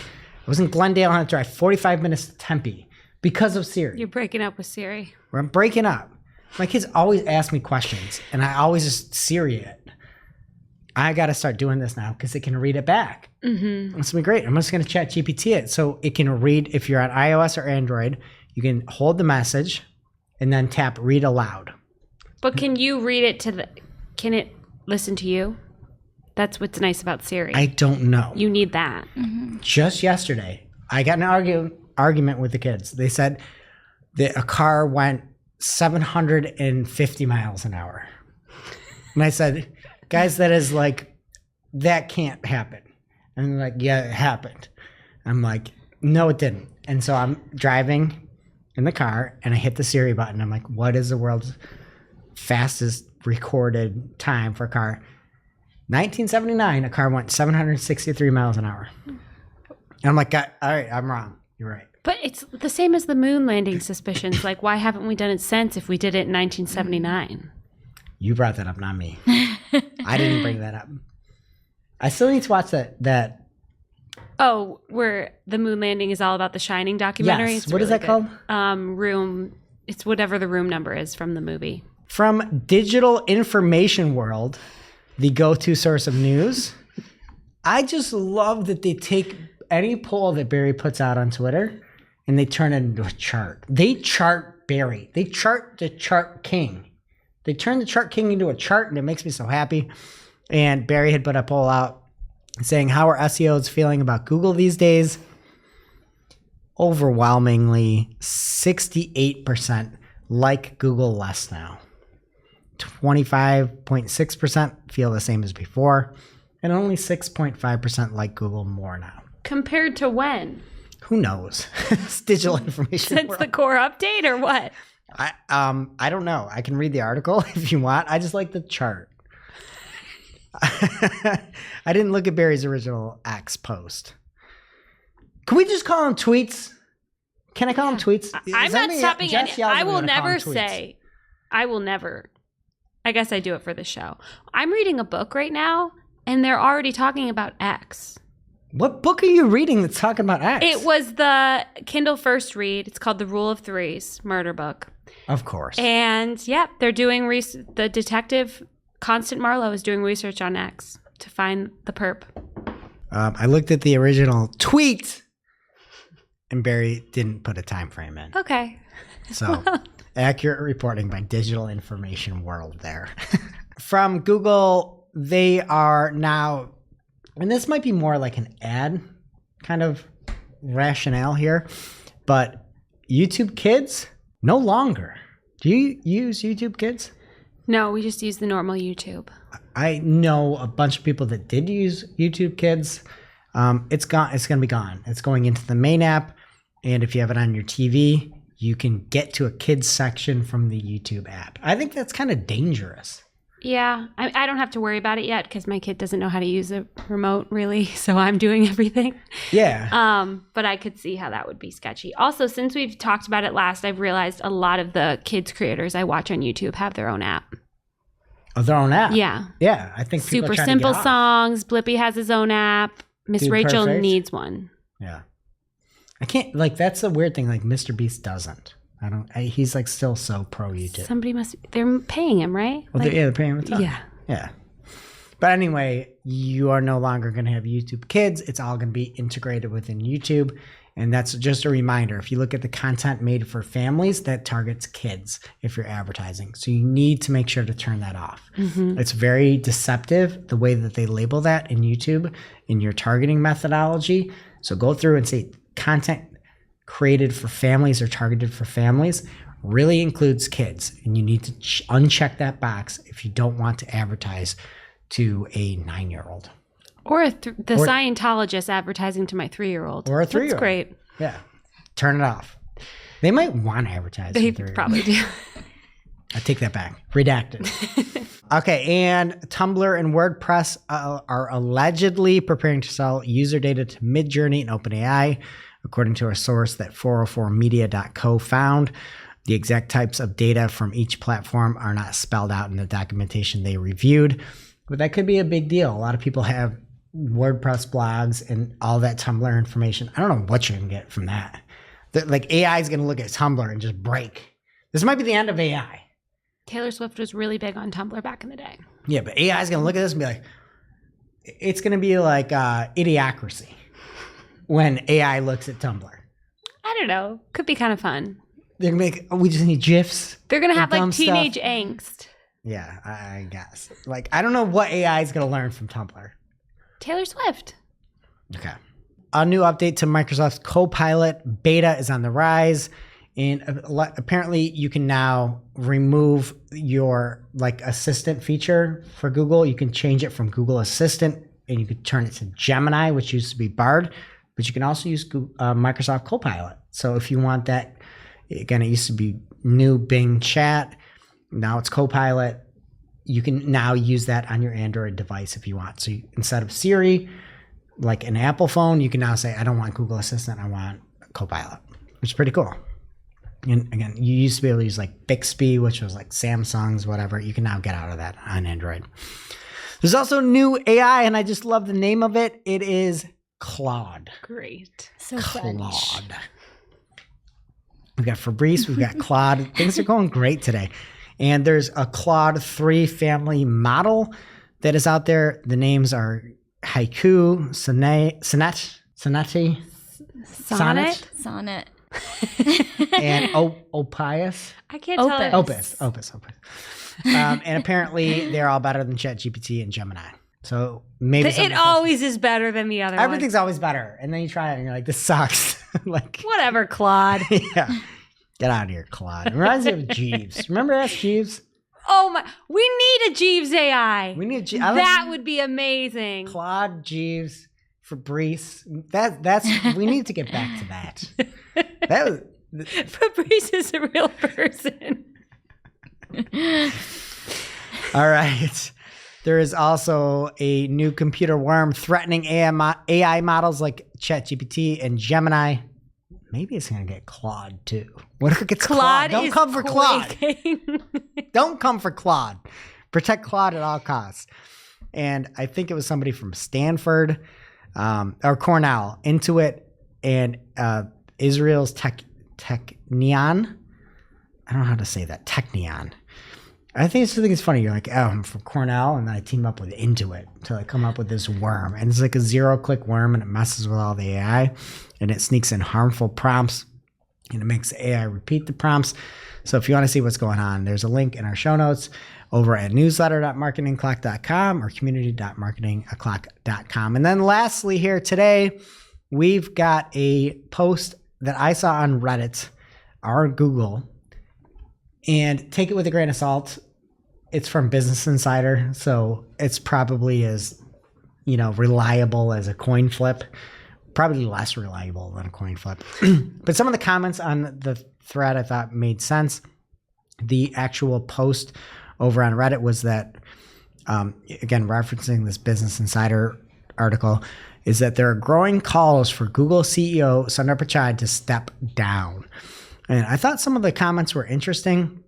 I was in Glendale and I had to drive 45 minutes to Tempe because of Siri. You're breaking up with Siri. I'm breaking up. My kids always ask me questions and I always just Siri it. I got to start doing this now because it can read it back. Mm-hmm. It's going to be great. I'm just going to ChatGPT it. So it can read, if you're on iOS or Android, you can hold the message and then tap read aloud. But can you read it can it listen to you? That's what's nice about Siri. I don't know. You need that. Mm-hmm. Just yesterday, I got an argument with the kids. They said that a car went 750 miles an hour. And I said, guys, that can't happen. And they're like, yeah, it happened. I'm like, no, it didn't. And so I'm driving in the car and I hit the Siri button. I'm like, what is the world's fastest recorded time for a car? 1979, a car went 763 miles an hour. And I'm like, all right, I'm wrong. You're right. But it's the same as the moon landing suspicions. Like, why haven't we done it since if we did it in 1979? You brought that up, not me. I didn't bring that up. I still need to watch that. Oh, where the moon landing is all about the Shining documentary? Yes. It's What is really that good. called? Room. It's whatever the room number is from the movie. From Digital Information World, the go-to source of news. I just love that they take any poll that Barry puts out on Twitter and they turn it into a chart. They chart Barry. They chart the chart king. They turn the chart king into a chart, and it makes me so happy. And Barry had put a poll out saying, how are SEOs feeling about Google these days? Overwhelmingly, 68% like Google less now. 25.6% feel the same as before, and only 6.5% like Google more now. Compared to when? Who knows? It's digital information. Since the core update or what? I don't know. I can read the article if you want. I just like the chart. I didn't look at Barry's original X post. Can we just call them tweets? Can I call them tweets? I'm not stopping any. I will never say. say. I will never. I guess I do it for the show. I'm reading a book right now, and they're already talking about X. What book are you reading that's talking about X? It was the Kindle First Read. It's called The Rule of Threes, murder book. Of course. And, yeah, they're doing the detective, Constant Marlowe, is doing research on X to find the perp. I looked at the original tweet and Barry didn't put a time frame in. Okay. So accurate reporting by Digital Information World there. From Google, they are now, and this might be more like an ad kind of rationale here, but YouTube Kids no longer. Do you use YouTube Kids? No, we just use the normal YouTube. I know a bunch of people that did use YouTube Kids. It's gone. It's going to be gone. It's going into the main app. And if you have it on your TV, you can get to a kids section from the YouTube app. I think that's kind of dangerous. Yeah, I don't have to worry about it yet because my kid doesn't know how to use a remote really, so I'm doing everything. Yeah. But I could see how that would be sketchy. Also, since we've talked about it last, I've realized a lot of the kids creators I watch on YouTube have their own app. Oh, their own app? Yeah. Yeah, I think people Super are trying Simple to get off. Songs. Blippy has his own app. Miss Dude Rachel Perfect. needs one. Yeah. I can't, like, that's the weird thing. Like, Mr. Beast doesn't. He's, like, still so pro YouTube. Somebody they're paying him, right? Well, they're paying him a ton. Yeah. Yeah. But anyway, you are no longer going to have YouTube Kids. It's all going to be integrated within YouTube. And that's just a reminder. If you look at the content made for families, that targets kids if you're advertising. So you need to make sure to turn that off. Mm-hmm. It's very deceptive, the way that they label that in YouTube in your targeting methodology. So go through and say content created for families or targeted for families really includes kids. And you need to uncheck that box if you don't want to advertise to a 9-year-old. Or the Scientologist advertising to my 3-year-old. Or a 3-year-old. That's great. Yeah. Turn it off. They might want to advertise. They to 3-year-olds. probably do. I take that back. Redacted. Okay, and Tumblr and WordPress are allegedly preparing to sell user data to Midjourney and OpenAI, according to a source that 404media.co found. The exact types of data from each platform are not spelled out in the documentation they reviewed, but that could be a big deal. A lot of people have WordPress blogs and all that Tumblr information. I don't know what you're going to get from that. Like AI is going to look at Tumblr and just break. This might be the end of AI. Taylor Swift was really big on Tumblr back in the day. Yeah, but AI is going to look at this and be like, it's going to be like Idiocracy when AI looks at Tumblr. I don't know. Could be kind of fun. They're going to be like, we just need GIFs. They're going to have like dumb teenage stuff. angst. Yeah, I guess. Like, I don't know what AI is going to learn from Tumblr. Taylor Swift. Okay. A new update to Microsoft's Copilot beta is on the rise. And apparently you can now remove your like assistant feature for Google. You can change it from Google Assistant and you can turn it to Gemini, which used to be Bard, but you can also use Microsoft Copilot. So if you want that, again, it used to be new Bing Chat. Now it's Copilot. You can now use that on your Android device if you want. So instead of Siri, like an Apple phone, you can now say, I don't want Google Assistant, I want Copilot, which is pretty cool. And again, you used to be able to use like Bixby, which was like Samsung's, whatever. You can now get out of that on Android. There's also new AI, and I just love the name of it. It is Claude. Great. So French. Claude. We've got Fabrice, we've got Claude. Things are going great today. And there's a Claude 3 family model that is out there. The names are Haiku, Sonnet, Sonnet. and Opius. I can't tell. Opus. Opus. And apparently they're all better than ChatGPT and Gemini. So maybe It always is better than the other everything's always better. And then you try it and you're like, this sucks. Like, Whatever, Claude. yeah. Get out of here, Claude. It reminds me of Jeeves. Remember Ask Jeeves? Oh my! We need a Jeeves AI. We need a Jeeves. That would be amazing. Claude, Jeeves, Fabrice. That's we need to get back to that. That was Fabrice is a real person. all right. There is also a new computer worm threatening AI models like ChatGPT and Gemini. Maybe it's going to get Claude too. What if it gets Claude? Don't come for Claude. Don't come for Claude. Protect Claude at all costs. And I think it was somebody from Stanford or Cornell, Intuit, and Israel's Technion. I don't know how to say that. Technion. I think it's funny. You're like, oh, I'm from Cornell, and then I team up with Intuit to like come up with this worm, and it's like a 0-click worm, and it messes with all the AI, and it sneaks in harmful prompts, and it makes the AI repeat the prompts. So if you want to see what's going on, there's a link in our show notes over at newsletter.marketingclock.com or community.marketingclock.com. And then lastly here today, we've got a post that I saw on Reddit or Google, and take it with a grain of salt. It's from Business Insider, so it's probably as, reliable as a coin flip. Probably less reliable than a coin flip. But some of the comments on the thread I thought made sense. The actual post over on Reddit was that, again, referencing this Business Insider article, is that there are growing calls for Google CEO Sundar Pichai to step down. And I thought some of the comments were interesting.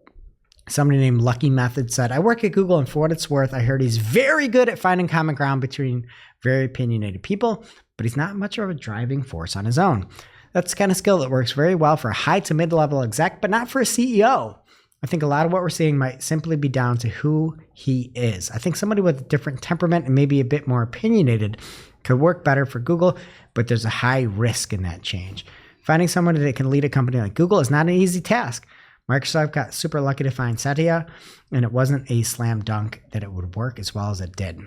Somebody named Lucky Method said, I work at Google, and for what it's worth, I heard he's very good at finding common ground between very opinionated people, but he's not much of a driving force on his own. That's the kind of skill that works very well for a high to mid-level exec, but not for a CEO. I think a lot of what we're seeing might simply be down to who he is. I think somebody with a different temperament and maybe a bit more opinionated could work better for Google, but there's a high risk in that change. Finding someone that can lead a company like Google is not an easy task. Microsoft got super lucky to find Satya, and it wasn't a slam dunk that it would work as well as it did.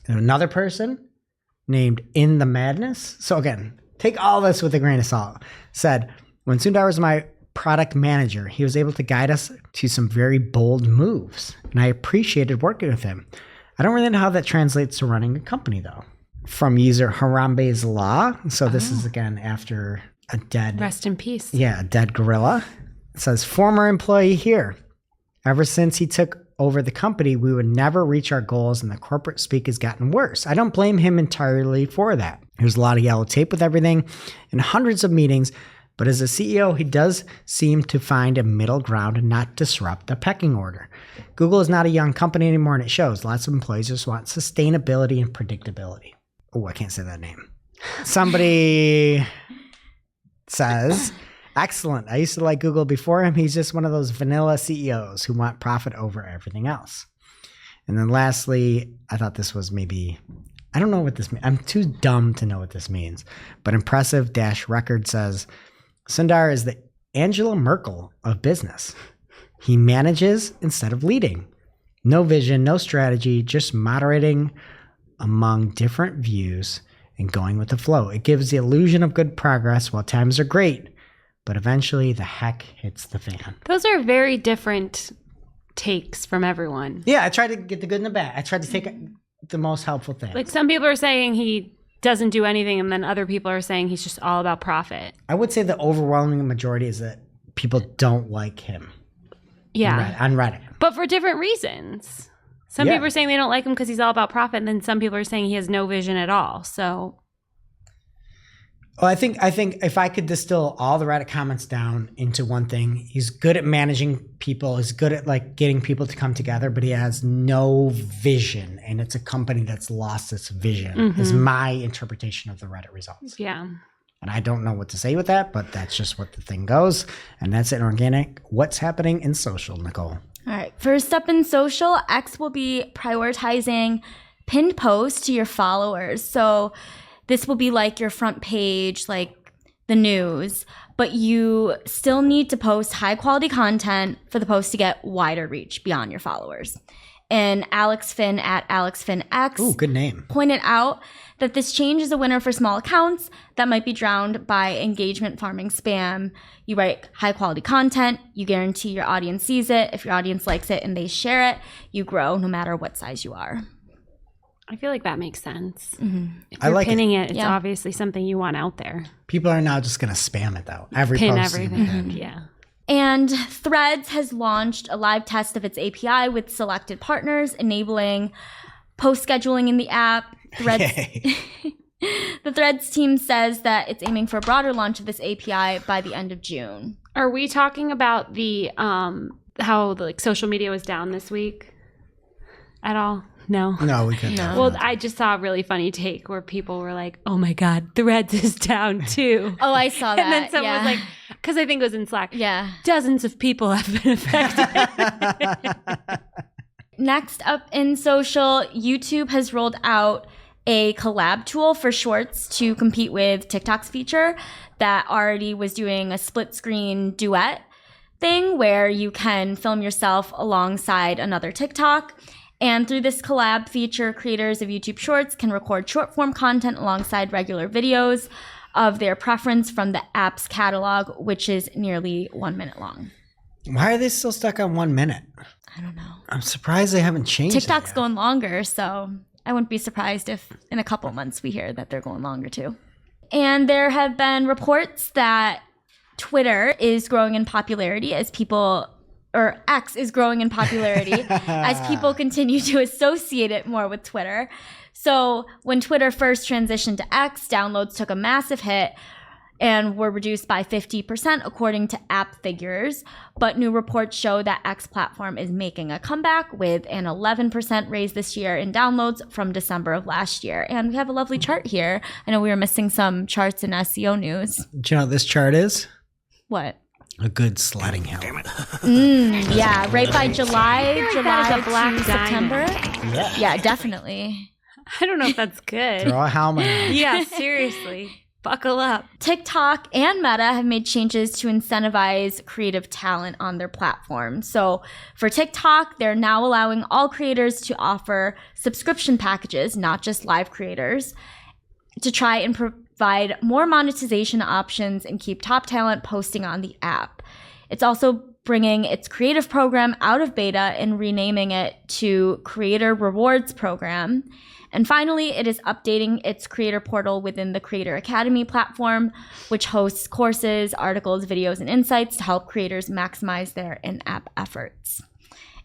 And another person named In the Madness, so again, take all this with a grain of salt, said, when Sundar was my product manager, he was able to guide us to some very bold moves, and I appreciated working with him. I don't really know how that translates to running a company, though. From user Harambe's Law, so this is again after a dead... Rest in peace. Yeah, a dead gorilla. It says, former employee here. Ever since he took over the company, we would never reach our goals, and the corporate speak has gotten worse. I don't blame him entirely for that. There's a lot of yellow tape with everything and hundreds of meetings, but as a CEO, he does seem to find a middle ground and not disrupt the pecking order. Google is not a young company anymore, and it shows. Lots of employees just want sustainability and predictability. Oh, I can't say that name. Somebody says, excellent. I used to like Google before him. He's just one of those vanilla CEOs who want profit over everything else. And then lastly, I thought this was maybe, I don't know what this means. I'm too dumb to know what this means. But Impressive-Record says, Sundar is the Angela Merkel of business. He manages instead of leading. No vision, no strategy, just moderating among different views and going with the flow. It gives the illusion of good progress while times are great, but eventually the heck hits the fan. Those are very different takes from everyone. Yeah, I tried to get the good and the bad. I tried to take the most helpful thing. Like some people are saying he doesn't do anything, and then other people are saying he's just all about profit. I would say the overwhelming majority is that people don't like him. Yeah. On Reddit. But for different reasons. Some people are saying they don't like him because he's all about profit, and then some people are saying he has no vision at all. So, well, I think if I could distill all the Reddit comments down into one thing, he's good at managing people. He's good at like getting people to come together, but he has no vision, and it's a company that's lost its vision. Is my interpretation of the Reddit results. Yeah. And I don't know what to say with that, but that's just what the thing goes. And that's it, organic. What's happening in social, Nicole? All right. First up in social, X will be prioritizing pinned posts to your followers. So this will be like your front page, like the news, but you still need to post high quality content for the post to get wider reach beyond your followers. And Alex Finn at AlexFinnX Ooh, good name. Pointed out that this change is a winner for small accounts that might be drowned by engagement farming spam. You write high quality content, you guarantee your audience sees it. If your audience likes it and they share it, you grow no matter what size you are. I feel like that makes sense. If I you're like pinning it, it's obviously something you want out there. People are now just going to spam it, though. Every Pin post everything. Yeah. And Threads has launched a live test of its API with selected partners, enabling post scheduling in the app. Threads, the Threads team says that it's aiming for a broader launch of this API by the end of June. Are we talking about the how the social media was down this week at all? No. No, we couldn't. No. Well, I just saw a really funny take where people were like, "Oh my God, Threads is down too." Oh, I saw that. And then someone was like, because I think it was in Slack. yeah. Dozens of people have been affected. Next up in social, YouTube has rolled out a collab tool for Shorts to compete with TikTok's feature that already was doing a split screen duet thing where you can film yourself alongside another TikTok. And through this collab feature, creators of YouTube Shorts can record short form content alongside regular videos of their preference from the app's catalog, which is nearly 1 minute long. Why are they still stuck on 1 minute? I don't know. I'm surprised they haven't changed TikTok's it yet. going longer, so I wouldn't be surprised if in a couple months we hear that they're going longer too. And there have been reports that Twitter is growing in popularity as people, or X is growing in popularity as people continue to associate it more with Twitter. So when Twitter first transitioned to X, downloads took a massive hit and were reduced by 50% according to app figures. But new reports show that X platform is making a comeback with an 11% raise this year in downloads from December of last year. And we have a lovely chart here. I know we were missing some charts in SEO news. Do you know what this chart is? What? A good sledding hill. Yeah, right by July that is a black to diamond. September. Yeah, definitely. I don't know if that's good. Throw a helmet on. Yeah, seriously. Buckle up. TikTok and Meta have made changes to incentivize creative talent on their platform. So for TikTok, they're now allowing all creators to offer subscription packages, not just live creators, to try and provide more monetization options and keep top talent posting on the app. It's also bringing its creative program out of beta and renaming it to Creator Rewards Program. And finally, it is updating its creator portal within the Creator Academy platform, which hosts courses, articles, videos, and insights to help creators maximize their in-app efforts.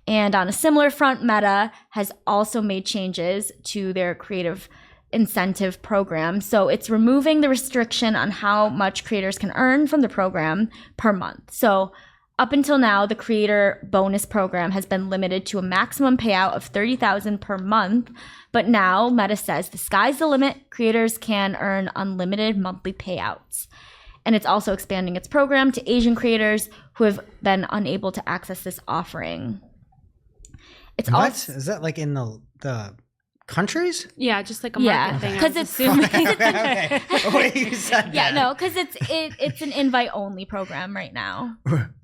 And on a similar front, Meta has also made changes to their creative incentive program. So it's removing the restriction on how much creators can earn from the program per month. So up until now, the creator bonus program has been limited to a maximum payout of $30,000 per month. But now Meta says the sky's the limit. Creators can earn unlimited monthly payouts. And it's also expanding its program to Asian creators who have been unable to access this offering. It's What? also Is that like in the countries? Yeah, just like a market thing. I because was it's assuming. Okay. Wait, you said yeah, that. no, because it's an invite only program right now.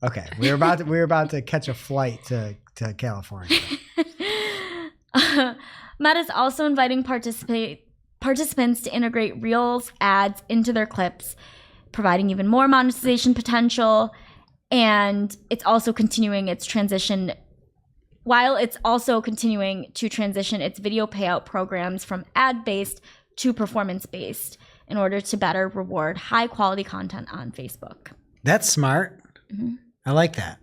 Okay, we were about to catch a flight to California. Meta's also inviting participants to integrate Reels ads into their clips, providing even more monetization potential. And it's also continuing its transition. While it's also continuing to transition its video payout programs from ad-based to performance-based in order to better reward high-quality content on Facebook. That's smart. I like that.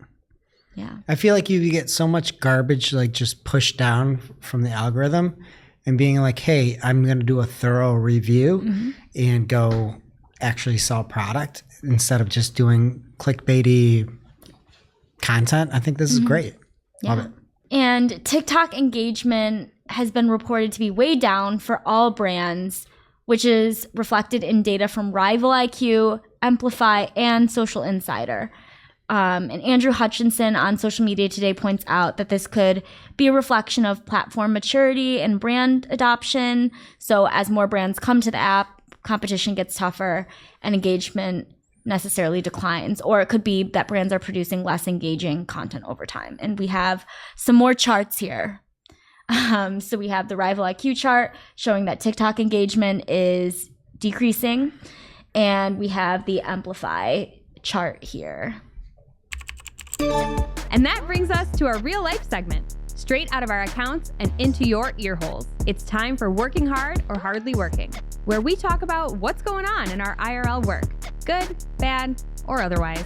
Yeah. I feel like you get so much garbage like just pushed down from the algorithm, and being like, hey, I'm going to do a thorough review and go actually sell product instead of just doing clickbaity content. I think this is great. Love it. And TikTok engagement has been reported to be way down for all brands, which is reflected in data from Rival IQ, Amplify, and Social Insider. And Andrew Hutchinson on Social Media Today points out that this could be a reflection of platform maturity and brand adoption. So as more brands come to the app, competition gets tougher and engagement necessarily declines. Or it could be that brands are producing less engaging content over time. And we have some more charts here. So we have the Rival IQ chart showing that TikTok engagement is decreasing. And we have the Amplify chart here. And that brings us to our real life segment, straight out of our accounts and into your ear holes. It's time for Working Hard or Hardly Working, where we talk about what's going on in our IRL work, good, bad, or otherwise.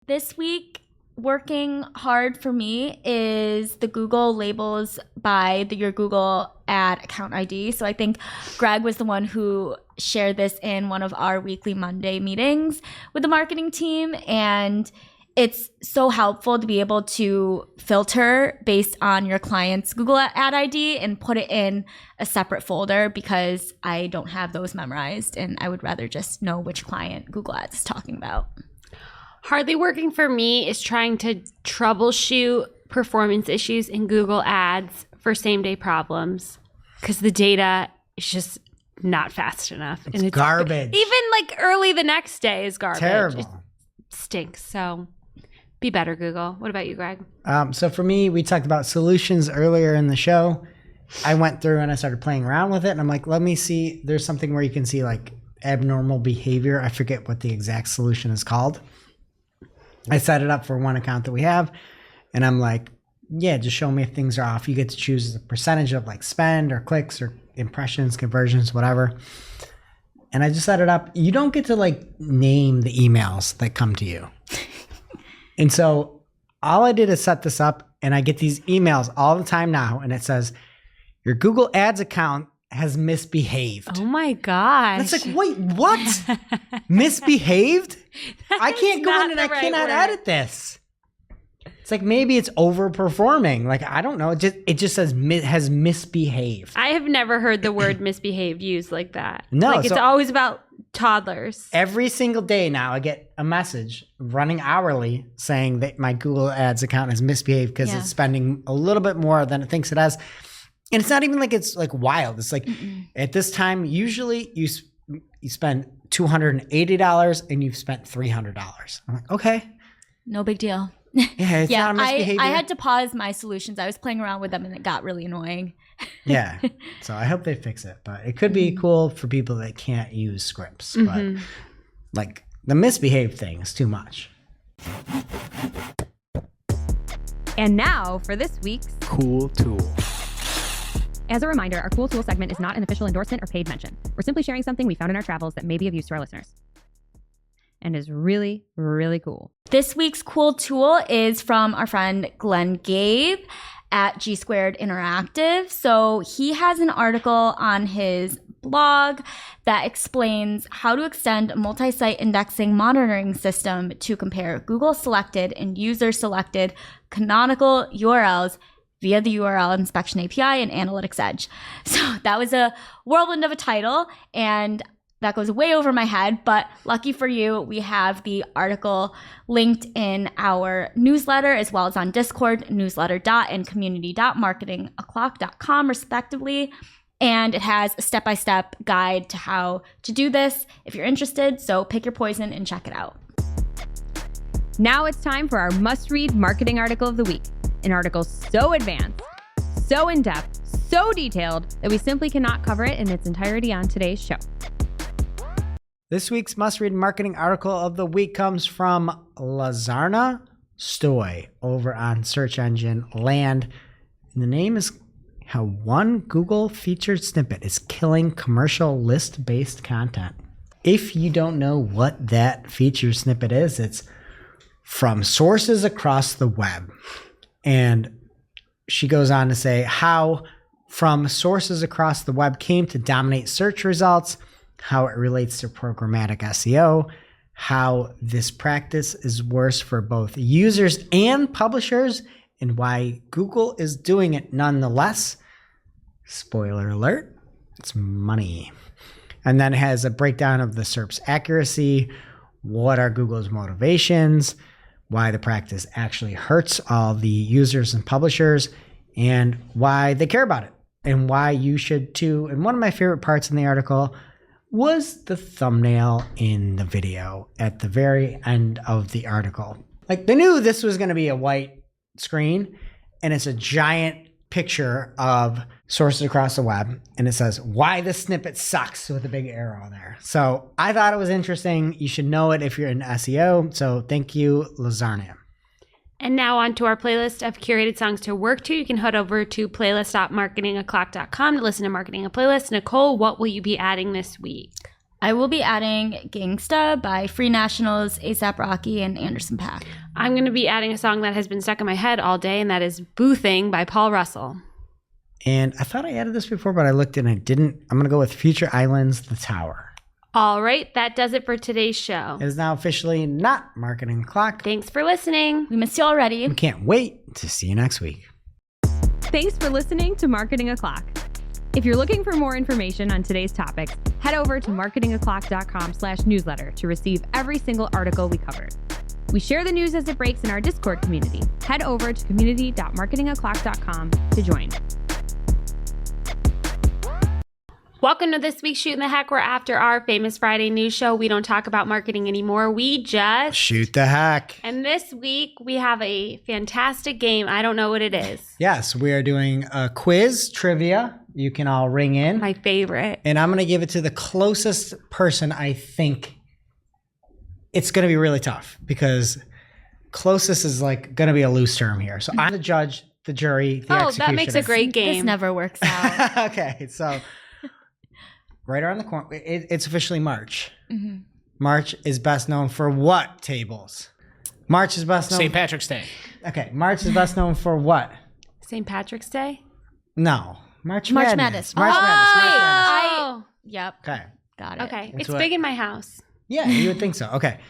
This week, working hard for me is the Google labels by your Google ad account ID. So I think Greg was the one who shared this in one of our weekly Monday meetings with the marketing team. And it's so helpful to be able to filter based on your client's Google ad ID and put it in a separate folder, because I don't have those memorized and I would rather just know which client Google Ads is talking about. Hardly working for me is trying to troubleshoot performance issues in Google Ads for same-day problems, because the data is just not fast enough. It's garbage. Even like early the next day is garbage. Terrible. It stinks. So be better, Google. What about you, Greg? So for me, we talked about solutions earlier in the show. I went through and I started playing around with it, and I'm like, let me see. There's something where you can see like abnormal behavior. I forget what the exact solution is called. I set it up for one account that we have, and I'm like, yeah, just show me if things are off. You get to choose a percentage of like spend or clicks or impressions, conversions, whatever. And I just set it up. You don't get to like name the emails that come to you. And so all I did is set this up, and I get these emails all the time now, and it says, your Google Ads account has misbehaved. Oh my gosh. It's like, wait, what? Misbehaved? I can't go in and I cannot edit this. It's like, maybe it's overperforming. Like, I don't know. It just says has misbehaved. I have never heard the word misbehaved used like that. No, like it's always about toddlers. Every single day now, I get a message running hourly saying that my Google Ads account has misbehaved because it's spending a little bit more than it thinks it has. And it's not even like it's like wild. It's like at this time, usually you spend $280 and you've spent $300. I'm like, okay. No big deal. Yeah, it's not a misbehavior. I had to pause my solutions. I was playing around with them and it got really annoying. Yeah. So I hope they fix it. But it could be cool for people that can't use scripts. But like the misbehaved thing is too much. And now for this week's Cool Tool. As a reminder, our Cool Tool segment is not an official endorsement or paid mention. We're simply sharing something we found in our travels that may be of use to our listeners and is really, really cool. This week's cool tool is from our friend Glenn Gabe at G Squared Interactive. So he has an article on his blog that explains how to extend a multi-site indexing monitoring system to compare Google selected and user selected canonical URLs via the URL Inspection API and Analytics Edge. So that was a whirlwind of a title, and that goes way over my head, but lucky for you, we have the article linked in our newsletter as well as on Discord, newsletter.and community.marketingoclock.com respectively. And it has a step-by-step guide to how to do this if you're interested. So pick your poison and check it out. Now it's time for our must-read marketing article of the week. An article so advanced, so in-depth, so detailed that we simply cannot cover it in its entirety on today's show. This week's must-read marketing article of the week comes from Lazarna Stoy over on Search Engine Land. And the name is How One Google Featured Snippet is Killing Commercial List-Based Content. If you don't know what that featured snippet is, it's from sources across the web. And she goes on to say how from sources across the web came to dominate search results, how it relates to programmatic SEO, how this practice is worse for both users and publishers, and why Google is doing it nonetheless. Spoiler alert, it's money. And then it has a breakdown of the SERP's accuracy, what are Google's motivations, why the practice actually hurts all the users and publishers, and why they care about it, and why you should too. And one of my favorite parts in the article was the thumbnail in the video at the very end of the article. Like, they knew this was going to be a white screen, and it's a giant picture of sources across the web, and it says why this snippet sucks with a big arrow there. So I thought it was interesting. You should know it if you're in SEO. So thank you, Lazarnia. And now on to our playlist of curated songs to work to. You can head over to playlist.marketingoclock.com to listen to Marketing a Playlist. Nicole, what will you be adding this week? I will be adding Gangsta by Free Nationals, A$AP Rocky, and Anderson .Paak. I'm going to be adding a song that has been stuck in my head all day, and that is Boothing by Paul Russell. And I thought I added this before, but I looked and I didn't. I'm going to go with Future Islands, The Tower. All right, that does it for today's show. It is now officially not Marketing O'Clock. Thanks for listening. We missed you already. We can't wait to see you next week. Thanks for listening to Marketing O'Clock. If you're looking for more information on today's topics, head over to marketingoclock.com/newsletter to receive every single article we covered. We share the news as it breaks in our Discord community. Head over to community.marketingoclock.com to join. Welcome to this week's Shootin' the Heck, where after our famous Friday news show, we don't talk about marketing anymore. We just Shoot the heck. And this week, we have a fantastic game. I don't know what it is. Yes, we are doing a quiz trivia. You can all ring in. My favorite. And I'm going to give it to the closest person I think. It's going to be really tough because closest is like going to be a loose term here. So I'm the judge, the jury, the executioner. That makes a great game. This never works out. Okay, so right around the corner, it's officially March. Mm-hmm. March is best known for what tables? March is best known. St. Patrick's Day. Okay, March is best known for what? St. Patrick's Day? No, March Madness. Madness. Oh, March Madness. Oh. Yep. Okay. Got it. Okay. That's It's what- big in my house. Yeah, you would think so. Okay.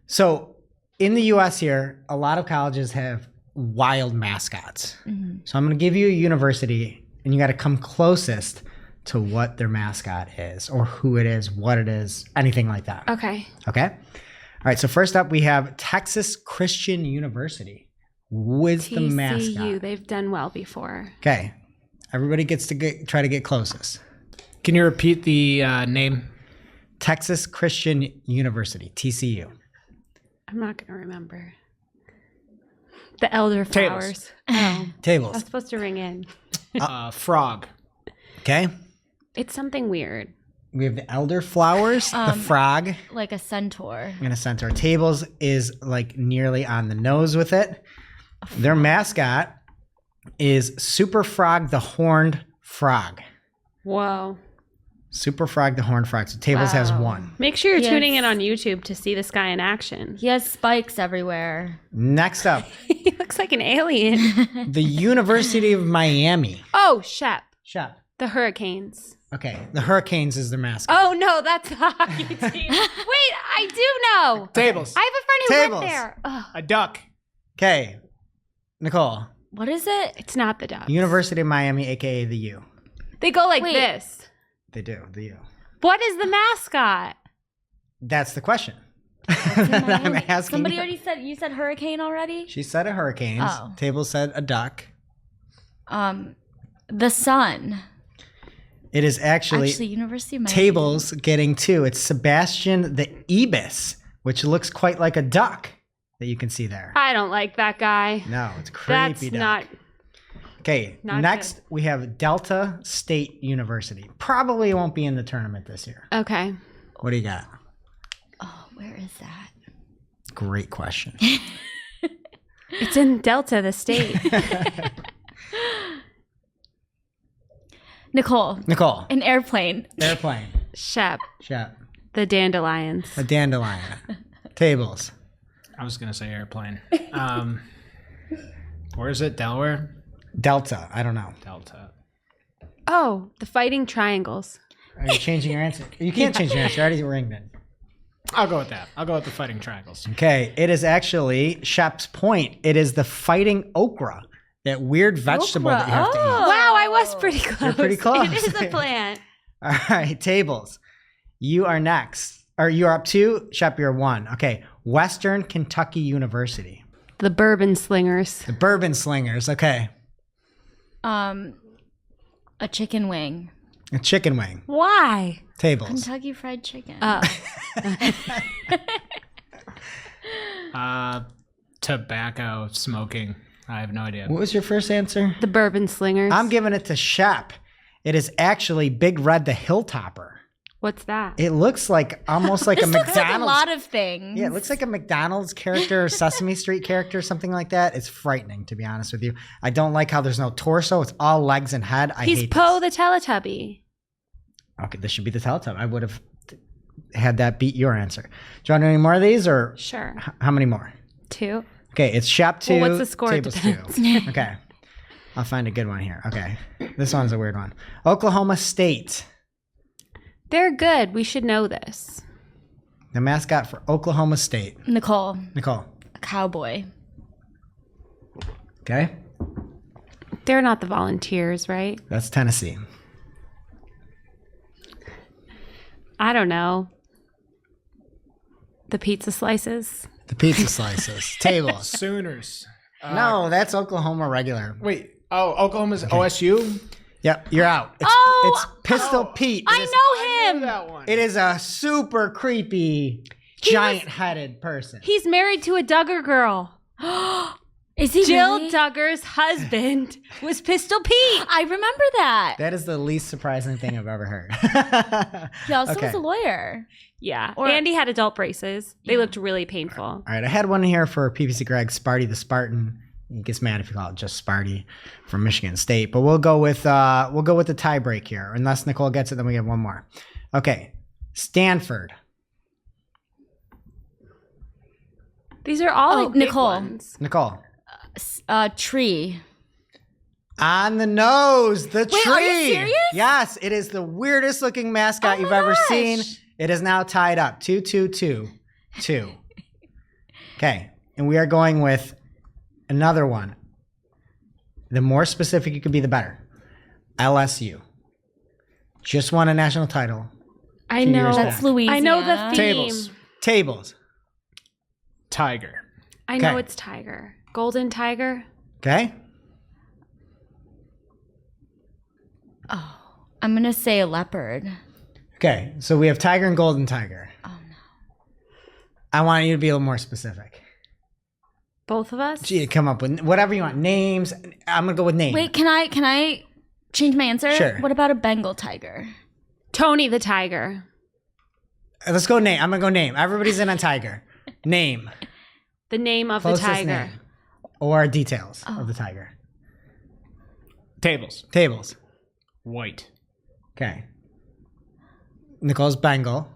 So in the US here, a lot of colleges have wild mascots. Mm-hmm. So I'm going to give you a university and you got to come closest to what their mascot is or who it is, what it is, anything like that. Okay. Okay. All right. So first up, we have Texas Christian University. What's the TCU. mascot? They've done well before. Okay. Everybody gets to try to get closest. Can you repeat the name? Texas Christian University, TCU. I'm not going to remember. The elder flowers. Oh. I Tables. was supposed to ring in. Frog. Okay. It's something weird. We have the elder flowers, the frog, Like a centaur. and a centaur. Tables is like nearly on the nose with it. Their mascot is Super Frog the Horned Frog. Whoa. Super Frog the Horned Frog. So Tables has one. Make sure you're Yes. tuning in on YouTube to see this guy in action. He has spikes everywhere. Next up, He looks like an alien. the University of Miami. Oh, Shep. Shep. The Hurricanes. Okay, the Hurricanes is their mascot. Oh, no, that's the hockey team. Wait, I do know. Tables. I have a friend who Tables. went there. Ugh. A duck. Okay, Nicole. What is it? It's not the Ducks. University of Miami, aka the U. They go like Wait. this. They do, the U. What is the mascot? That's the question. that I'm asking. Somebody you. already said, you said hurricane already? She said a Hurricanes. Oh. Table said a duck. The sun. It is actually University of Miami. Tables getting two. It's Sebastian the Ibis, which looks quite like a duck that you can see there. I don't like that guy. No, it's creepy That's duck. not. Okay, not next good. we have Delta State University. Probably won't be in the tournament this year. Okay. What do you got? Oh, where is that? Great question. It's in Delta, the state. Nicole. Nicole, An airplane. airplane. Shep. Shep. The Dandelions. A dandelion. Tables. I was going to say airplane. Where is it? Delaware? Delta. I don't know. Delta. Oh, the Fighting Triangles. Are you changing your answer? You can't change your answer. I already ringed it. I'll go with that. I'll go with the fighting triangles. Okay, it is actually Shep's point. It is the fighting okra, that weird vegetable that you have to eat. Wow, I was pretty close. pretty close. It is a plant. All right, Tables. You are next. Or you're up two. Shep, you're one. Okay, Western Kentucky University. The Bourbon Slingers. The Bourbon Slingers. Okay, A chicken wing. a chicken wing. Why? Tables. Kentucky Fried Chicken. Tobacco, smoking. I have no idea. What was your first answer? The Bourbon Slingers. I'm giving it to Shep. It is actually Big Red the Hilltopper. What's that? It looks like almost like a this looks McDonald's. like a lot of things. Yeah, it looks like a McDonald's character or Sesame Street character, something like that. It's frightening, to be honest with you. I don't like how there's no torso. It's all legs and head. I He's hate Poe this. the Teletubby. Okay, this should be the Teletubby. I would have had that beat your answer. Do you want to do any more of these, or Sure. how many more? 2. Okay, it's Shep 2. Well, what's the score? Tables Depends. 2. Okay. I'll find a good one here. Okay. This one's a weird one. Oklahoma State. They're good. We should know this. The mascot for Oklahoma State. Nicole. Nicole. A cowboy. Okay. They're not the Volunteers, right? That's Tennessee. I don't know. The pizza slices. The pizza slices. Tables. Sooners. No, that's Oklahoma regular. Wait. Oh, Oklahoma's OSU? Yep, you're out. It's Pistol Pete. I know him. That one. It is a super creepy, giant-headed person. He's married to a Duggar girl. Is he Jill really? Duggar's husband was Pistol Pete. I remember that. That is the least surprising thing I've ever heard. He also Okay. was a lawyer. Yeah. Or- Andy had adult braces. They looked really painful. All right, I had one here for PPC Greg, Sparty the Spartan. He gets mad if you call it just Sparty from Michigan State, but we'll go with the tie break here. Unless Nicole gets it, then we have one more. Okay, Stanford. These are all big Nicole. ones. Nicole. Tree. On the nose, the tree. Are you serious? Yes, it is the weirdest looking mascot Oh you've my ever gosh. seen. It is now tied up 2-2-2-2. Okay, and we are going with another one. The more specific you can be, the better. LSU. Just won a national title. I Few know. years That's back. Louisiana. I know the theme. Tables. Tables. Tiger. I know Okay. it's Tiger. Golden Tiger. Okay. I'm going to say a leopard. Okay, so we have tiger and golden tiger. Oh, no. I want you to be a little more specific. Both of us? Gee, come up with whatever you want. Names. I'm gonna go with names. Wait, can I change my answer? Sure. What about a Bengal tiger? Tony the Tiger. Let's go name. I'm gonna go name. Everybody's in on tiger. Name. The name of Closest the tiger. name. Or details of the tiger. Tables. Tables. White. Okay. Nicole's Bengal.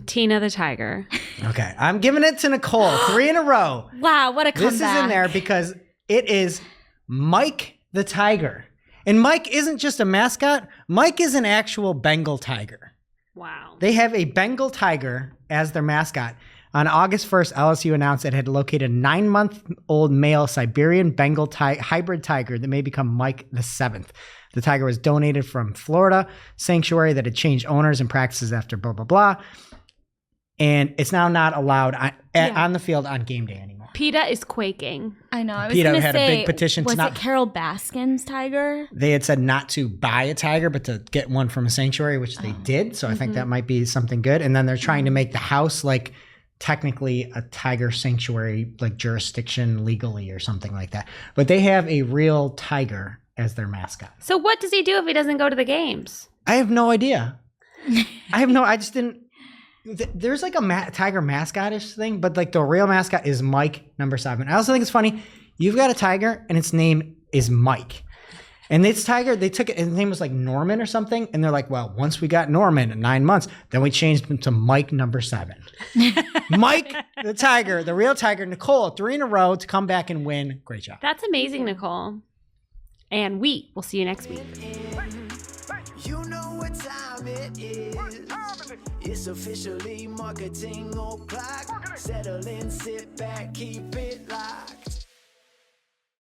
Tina the Tiger. Okay. I'm giving it to Nicole. 3 in a row. Wow, what a comeback. This is in there because it is Mike the Tiger. And Mike isn't just a mascot. Mike is an actual Bengal tiger. Wow. They have a Bengal tiger as their mascot. On August 1st, LSU announced it had located a 9-month-old male Siberian Bengal hybrid tiger that may become Mike the 7th. The tiger was donated from Florida sanctuary that had changed owners and practices after blah, blah, blah. And it's now not allowed on the field on game day anymore. PETA is quaking. I know. I was PETA going to had a say, big petition to was not- it Carol Baskin's tiger? They had said not to buy a tiger, but to get one from a sanctuary, which they did. So I think that might be something good. And then they're trying to make the house like technically a tiger sanctuary, like jurisdiction legally or something like that. But they have a real tiger as their mascot. So what does he do if he doesn't go to the games? I have no idea. I just didn't. There's like a tiger mascot-ish thing, but like the real mascot is Mike number 7. I also think it's funny. You've got a tiger and its name is Mike. And this tiger, they took it, his name was like Norman or something. And they're like, well, once we got Norman in 9 months, then we changed him to Mike number 7. Mike, the tiger, the real tiger. Nicole, 3 in a row to come back and win. Great job. That's amazing, Nicole. And we will see you next week. You know what time it is. It's officially marketing o'clock. Settle in, sit back, keep it